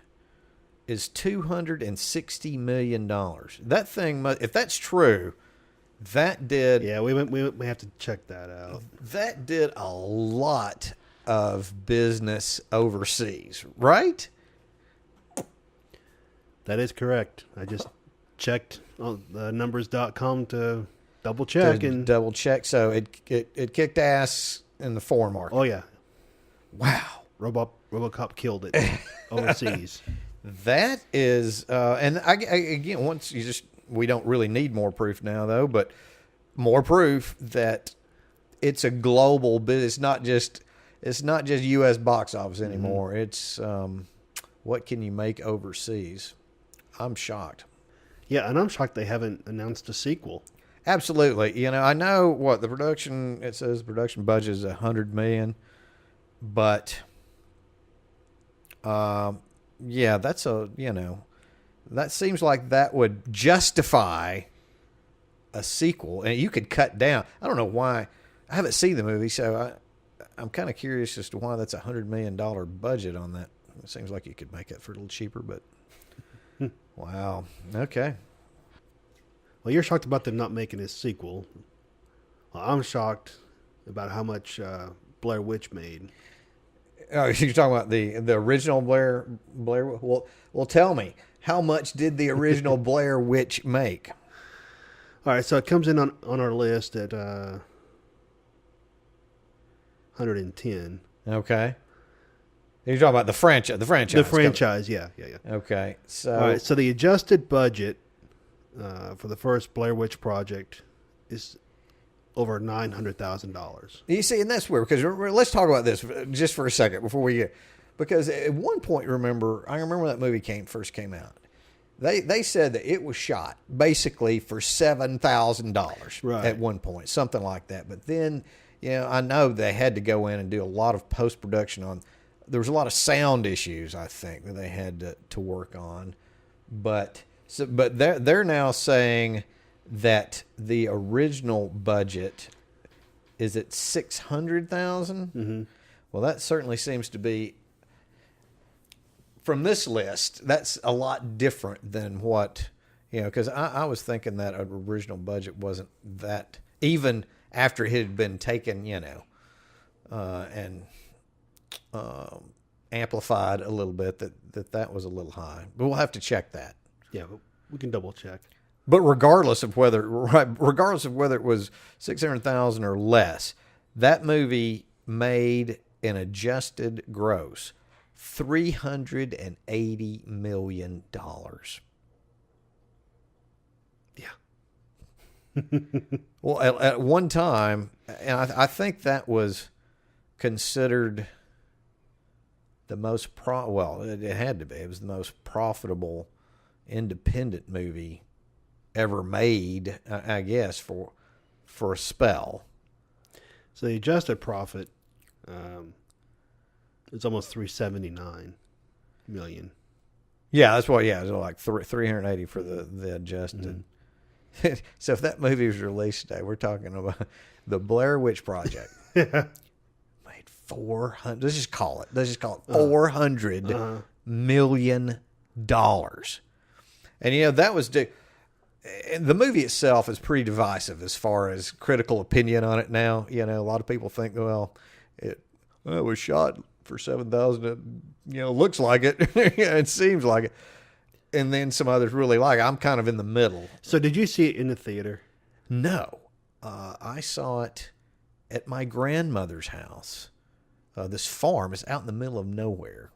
is $260 million. That thing, if that's true, that did... Yeah, we have to check that out. That did a lot of business overseas, right? That is correct. I just checked on the numbers.com to double check. Double check. So it kicked ass in the foreign market. Oh, yeah. Wow. RoboCop killed it overseas. That is, and again, we don't really need more proof now, though, but more proof that it's a global business. It's not just U.S. box office anymore. Mm-hmm. It's what can you make overseas? I'm shocked. Yeah, and I'm shocked they haven't announced a sequel. Absolutely. I know what the production, it says production budget is $100 million, but that's that seems like that would justify a sequel, and you could cut down. I don't know why. I haven't seen the movie, so I'm kind of curious as to why that's $100 million budget on that. It seems like you could make it for a little cheaper, but wow. Okay. Well, you're shocked about them not making a sequel. Well, I'm shocked about how much Blair Witch made. Oh, you're talking about the original Blair? Well, tell me, how much did the original Blair Witch make? All right, so it comes in on our list at 110. Okay. You're talking about the franchise. The franchise, yeah. Okay, so all right, so the adjusted budget for the first Blair Witch project is over $900,000. You see, and that's weird because let's talk about this just for a second before we get, because at one point, I remember when that movie first came out. They said that it was shot basically for $7,000 at one point, something like that. But then, I know they had to go in and do a lot of post production on. There was a lot of sound issues, I think, that they had to work on, but they're now saying that the original budget is at $600,000. Mm-hmm. Well, that certainly seems to be, from this list, that's a lot different than what, because I was thinking that original budget wasn't that, even after it had been taken, and amplified a little bit, that was a little high. But we'll have to check that. Yeah, but we can double check. But regardless of whether it was 600,000 or less, that movie made an adjusted gross $380 million. Yeah. Well, at one time, and I think that was considered the most well, it had to be. It was the most profitable independent movie ever made, I guess, for a spell. So the adjusted profit is almost $379 million. Yeah, that's what. Yeah, it was like 380 for the adjusted. Mm-hmm. So if that movie was released today, we're talking about the Blair Witch Project. Made 400. Let's just call it $400 million. And that was the movie itself is pretty divisive as far as critical opinion on it now. A lot of people think, well, it was shot for 7,000. Looks like it. It seems like it. And then some others really like it. I'm kind of in the middle. So did you see it in the theater? No. I saw it at my grandmother's house. This farm is out in the middle of nowhere.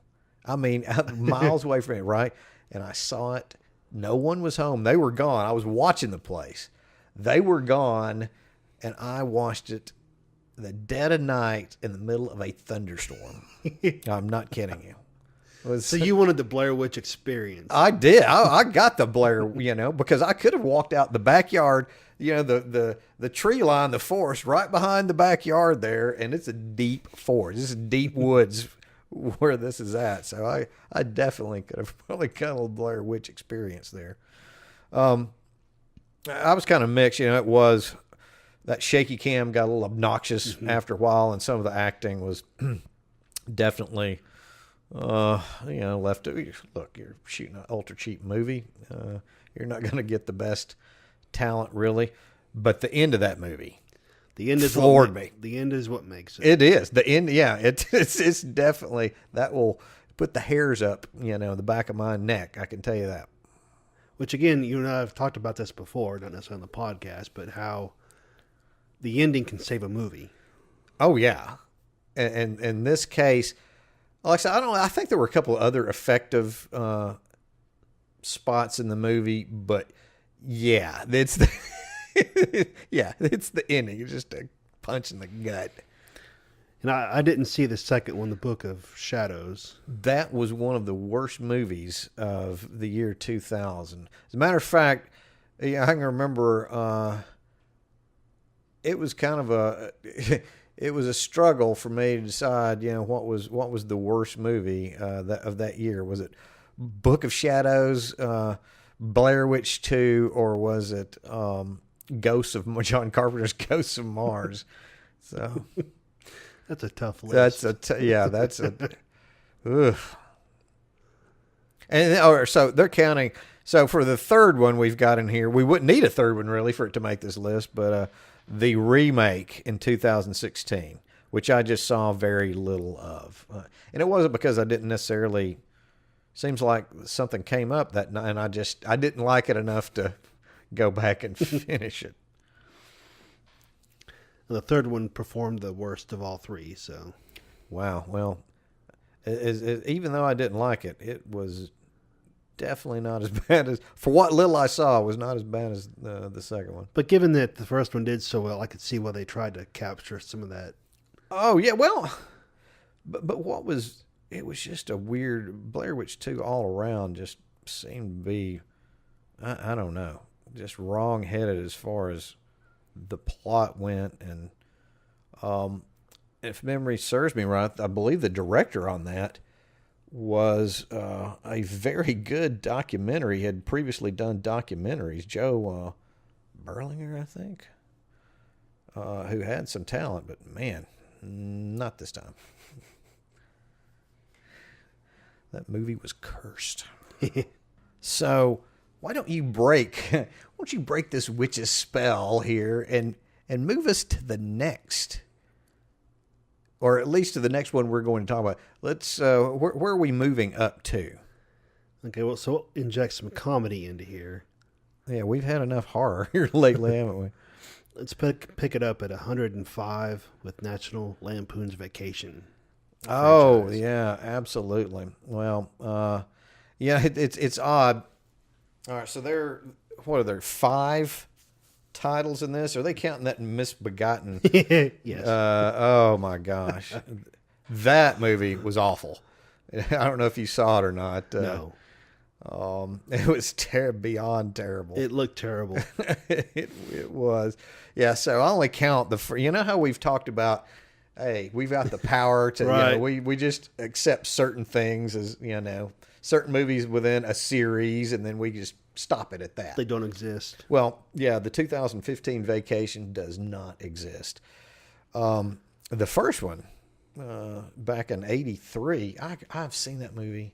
I mean, miles away from it, right? And I saw it. No one was home. They were gone. I was watching the place. They were gone, and I watched it the dead of night in the middle of a thunderstorm. I'm not kidding you. So you wanted the Blair Witch experience. I did. I got the Blair, because I could have walked out the backyard, the tree line, the forest right behind the backyard there, and it's a deep forest. This is deep woods where this is at. So I definitely could have probably got a little Blair Witch experience there. I was kind of mixed. It was that shaky cam got a little obnoxious after a while, and some of the acting was definitely... left. Look, you're shooting an ultra cheap movie. You're not going to get the best talent, really. But the end of that movie, the end is floored me. The end is what makes it. It is the end. Yeah, it's definitely that will put the hairs up. The back of my neck. I can tell you that. Which again, you and I have talked about this before, not necessarily on the podcast, but how the ending can save a movie. Oh yeah, and in this case. Like I said, I think there were a couple of other effective spots in the movie, but yeah, it's the it's the ending. It's just a punch in the gut. And I didn't see the second one, The Book of Shadows. That was one of the worst movies of the year 2000. As a matter of fact, I can remember it was kind of a. It was a struggle for me to decide, what was the worst movie of that year. Was it Book of Shadows, Blair Witch 2, or was it John Carpenter's Ghosts of Mars? So that's a tough list. That's a. Ugh. And so they're counting. So for the third one we've got in here, we wouldn't need a third one really for it to make this list, but. The remake in 2016, which I just saw very little of. And it wasn't because I didn't necessarily... Seems like something came up that night, and I didn't like it enough to go back and finish it. And the third one performed the worst of all three, so... Wow, well, even though I didn't like it, it was definitely not as bad as... For what little I saw, it was not as bad as the second one. But given that the first one did so well, I could see why they tried to capture some of that. Oh, yeah, well... But what was... It was just a weird... Blair Witch 2 all around just seemed to be... I don't know. Just wrong-headed as far as the plot went. And if memory serves me right, I believe the director on that was a very good documentary. He had previously done documentaries. Joe Berlinger, I think, who had some talent, but man, not this time. That movie was cursed. So why don't you break this witch's spell here and move us to the next, or at least to the next one we're going to talk about. Let's where are we moving up to? Okay, well, so we'll inject some comedy into here. Yeah, we've had enough horror here lately, haven't we? Let's pick it up at 105 with National Lampoon's Vacation. Oh, franchise. yeah, absolutely. Well, yeah, it's odd. All right, so what are there, 5 titles in this? Are they counting that Misbegotten? Yes. Oh my gosh. That movie was awful. I don't know if you saw it or not. No. It was beyond terrible. It looked terrible. It was. Yeah, so I only count you know how we've talked about, hey, we've got the power to, Right. we just accept certain things as, certain movies within a series, and then we just stop it at that. They don't exist. Well, yeah, the 2015 Vacation does not exist. The first one, back in '83, I've seen that movie.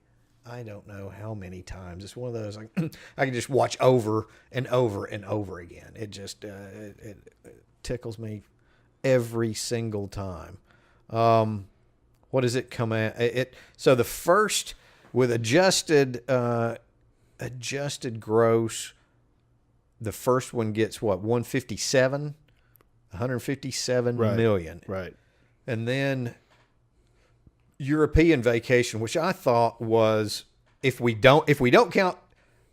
I don't know how many times. It's one of those I can just watch over and over and over again. It just it tickles me every single time. What does it come at? So the first with adjusted gross, the first one gets what, 157 million. Right. And then European Vacation, which I thought was, if we don't count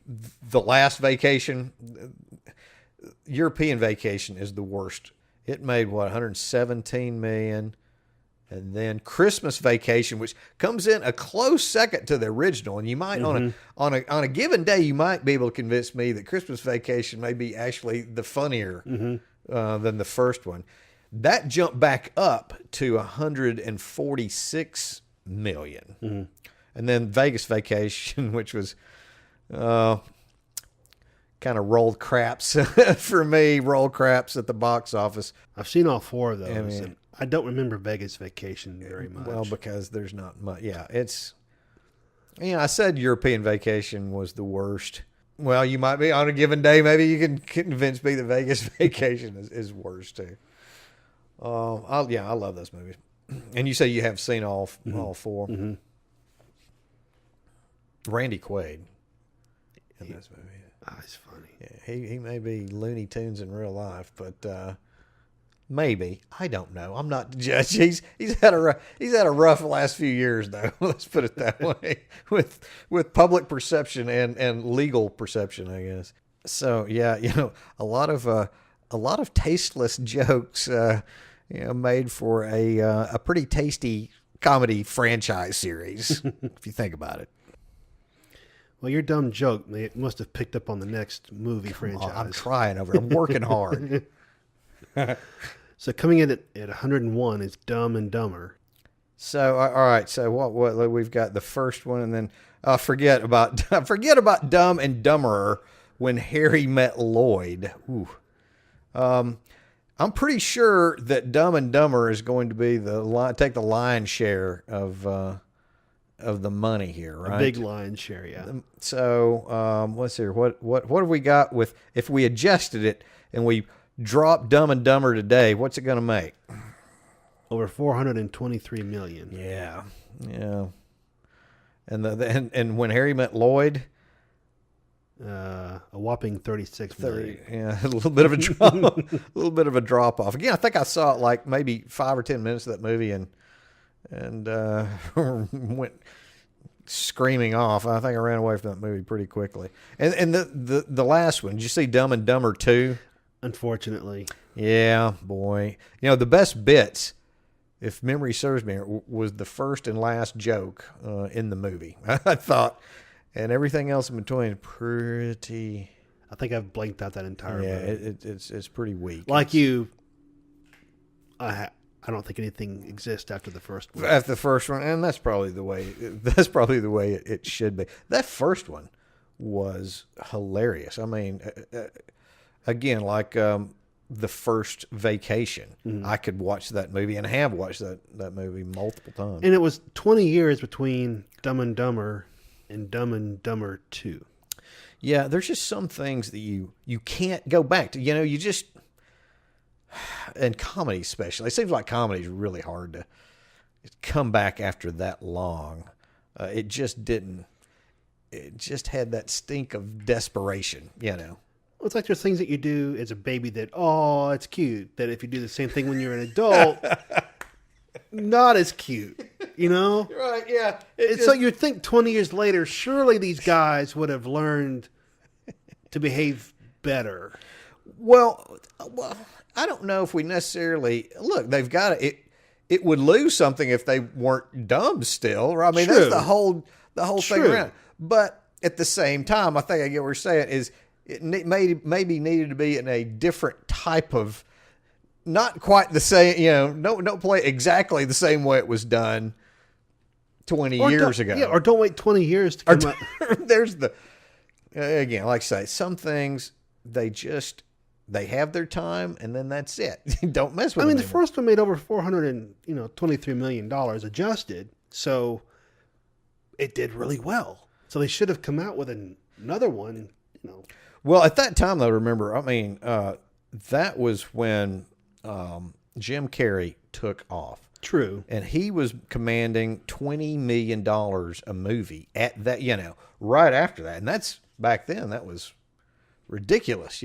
the last Vacation, European Vacation is the worst. It made what, 117 million. And then Christmas Vacation, which comes in a close second to the original, and you might on a given day you might be able to convince me that Christmas Vacation may be actually the funnier than the first one. That jumped back up to 146 million, and then Vegas Vacation, which was kind of rolled craps for me, rolled craps at the box office. I've seen all 4 of those. I mean, and I don't remember Vegas Vacation very much. Well, because there's not much. Yeah, I said European Vacation was the worst. Well, you might be on a given day. Maybe you can convince me that Vegas Vacation is worse too. I love those movies. And you say you have seen all 4. Mm-hmm. Randy Quaid in this movie. Oh, he's funny. Yeah, he may be Looney Tunes in real life, but maybe, I don't know. I'm not the judge. He's had a rough last few years, though. Let's put it that way, with public perception and legal perception, I guess. So yeah, a lot of tasteless jokes, made for a pretty tasty comedy franchise series, if you think about it. Well, your dumb joke must have picked up on the next movie franchise. I'm trying over. I'm working hard. So coming in at 101 is Dumb and Dumber. So all right. So what we've got the first one, and then forget about Dumb and Dumberer, When Harry Met Lloyd. Ooh. I'm pretty sure that Dumb and Dumber is going to be take the lion's share of the money here, right? A big lion's share, yeah. So let's see. What have we got with, if we adjusted it and we drop Dumb and Dumber today, what's it going to make? Over 423 million. Yeah. And When Harry Met Lloyd, a whopping 36 million. Yeah, a little bit of a drop off. Again, I think I saw it like maybe 5 or 10 minutes of that movie and went screaming off. I think I ran away from that movie pretty quickly. And the last one, did you see Dumb and Dumber 2? Unfortunately. Yeah, boy. The best bits, if memory serves me, was the first and last joke in the movie, I thought. And everything else in between, pretty. I think I've blanked out that entire movie. Yeah, it's pretty weak. Like you, I don't think anything exists after the first one. After the first one, and that's probably the way. That's probably the way it should be. That first one was hilarious. I mean, again, like the first Vacation, I could watch that movie and have watched that movie multiple times. And it was 20 years between Dumb and Dumber and Dumb and Dumber 2. Yeah, there's just some things that you can't go back to. You just, and comedy especially. It seems like comedy is really hard to come back after that long. It just didn't. It just had that stink of desperation, Well, it's like there's things that you do as a baby that, oh, it's cute. That if you do the same thing when you're an adult, not as cute, Right, yeah. So you'd think 20 years later, surely these guys would have learned to behave better. Well, I don't know if we necessarily look. They've got it. It would lose something if they weren't dumb still. Right? I mean, True. that's the whole thing True. around. But at the same time, I think I get what you're saying. Is it maybe needed to be in a different type of, not quite the same. Don't play exactly the same way it was done 20 years ago. Yeah, or don't wait 20 years to come out. There's again, like I say, some things they have their time, and then that's it. Don't mess with. I mean, them the anymore. first one made over $423 million adjusted, so it did really well. So they should have come out with another one. Well, at that time, though, remember, I mean, that was when Jim Carrey took off. True. And he was commanding $20 million a movie at that, right after that. And that's back then, that was ridiculous,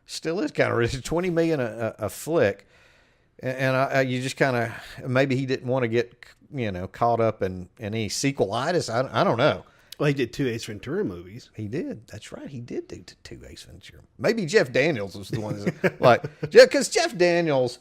Still is kind of ridiculous. $20 million a flick. And you just kind of, maybe he didn't want to get, caught up in any sequelitis. I don't know. Well, he did 2 Ace Ventura movies. He did. That's right. He did do 2 Ace Ventura. Maybe Jeff Daniels was the one because Jeff Daniels,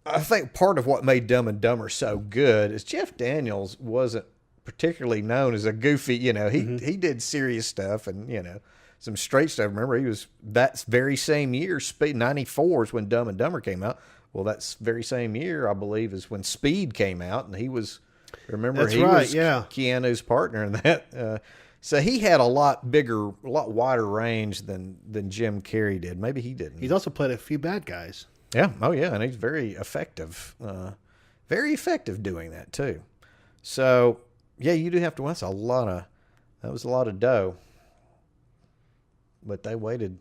I think part of what made Dumb and Dumber so good is Jeff Daniels wasn't particularly known as a goofy, he did serious stuff and, some straight stuff. Remember, he was that very same year, 94 is when Dumb and Dumber came out. Well, that's very same year, I believe, is when Speed came out, and he was, remember, he was Keanu's partner in that. So he had a lot wider range than Jim Carrey did. Maybe he didn't. He's also played a few bad guys. Yeah. Oh, yeah. And he's very effective. Very effective doing that, too. So, yeah, you do have to. That was a lot of dough. But they waited,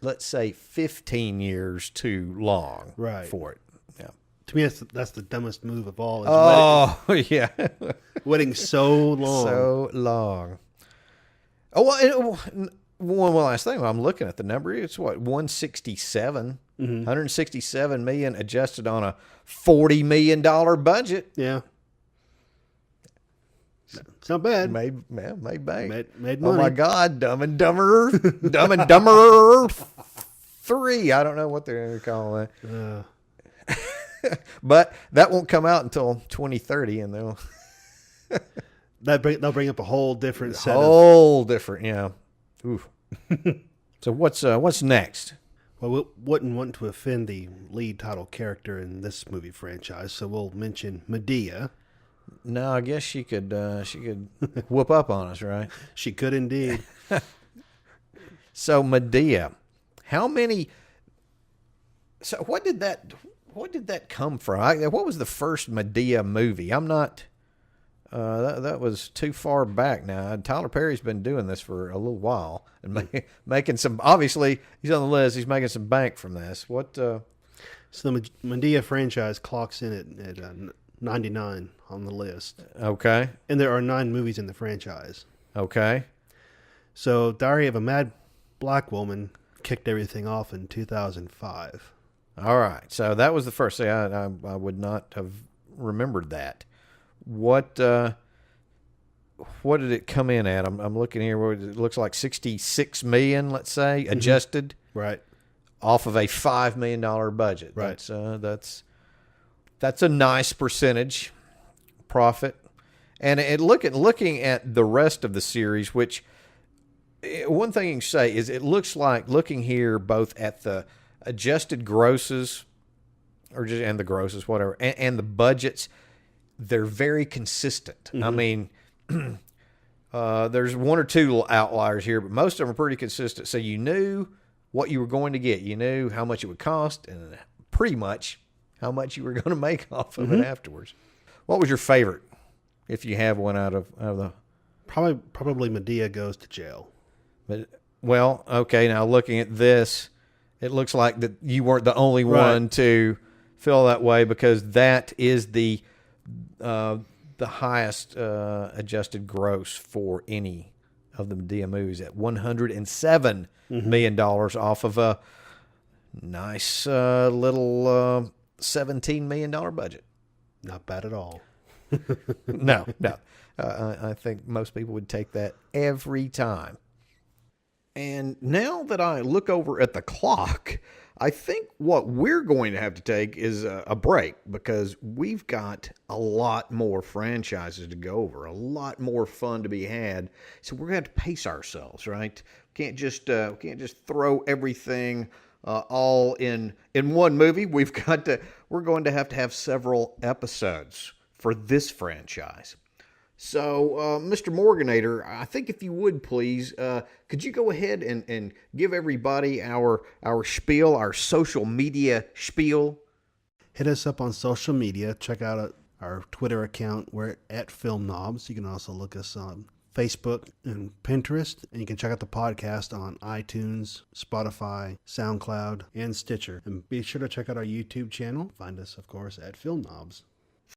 let's say, 15 years too long for it. Yeah. To me, that's the dumbest move of all. Yeah. Waiting so long. So long. Oh, well, one last thing. I'm looking at the number. It's what, 167? 167 million adjusted on a $40 million budget. Yeah. It's not bad. Made bank. Made money. Oh my God, Dumb and Dumber 3. I don't know what they're calling that. But that won't come out until 2030, and they'll bring up a whole different set. Yeah. Oof. So what's next? Well, we wouldn't want to offend the lead title character in this movie franchise, so we'll mention Medea. No, I guess she could whoop up on us, right? She could indeed. So Medea, how many? So what did that come from? What was the first Medea movie? I'm not. That was too far back now. Tyler Perry's been doing this for a little while and making some. Obviously, he's on the list. He's making some bank from this. What? So the Medea franchise clocks in at 99 on the list. Okay. And there are 9 movies in the franchise. Okay. So Diary of a Mad Black Woman kicked everything off in 2005. All right. So that was the first thing. I would not have remembered that. What did it come in at? I'm looking here. It looks like 66 million, let's say, adjusted. Right. Off of a $5 million budget. Right. That's a nice percentage profit. And looking at the rest of the series, which one thing you can say is it looks like, looking here both at the adjusted grosses and the grosses, whatever, and the budgets, they're very consistent. I mean, there's one or two outliers here, but most of them are pretty consistent. So you knew what you were going to get. You knew how much it would cost and pretty much how much you were going to make off of it afterwards. What was your favorite, if you have one out of the? Probably Medea Goes to Jail. But well, okay. Now looking at this, it looks like that you weren't the only one to feel that way, because that is the highest adjusted gross for any of the Medea movies at $107 million off of a nice little $17 million budget. Not bad at all. No. I think most people would take that every time. And now that I look over at the clock, I think what we're going to have to take is a break because we've got a lot more franchises to go over, a lot more fun to be had. So we're going to have to pace ourselves, right? We can't just throw everything all in one movie. We're going to have several episodes for this franchise. So, Mr. Morganator, I think if you would please, could you go ahead and give everybody our spiel, our social media spiel? Hit us up on social media. Check out our Twitter account. We're at Film Nobs. You can also look us on Facebook and Pinterest. And you can check out the podcast on iTunes, Spotify, SoundCloud, and Stitcher. And be sure to check out our YouTube channel. Find us, of course, at Film Nobs.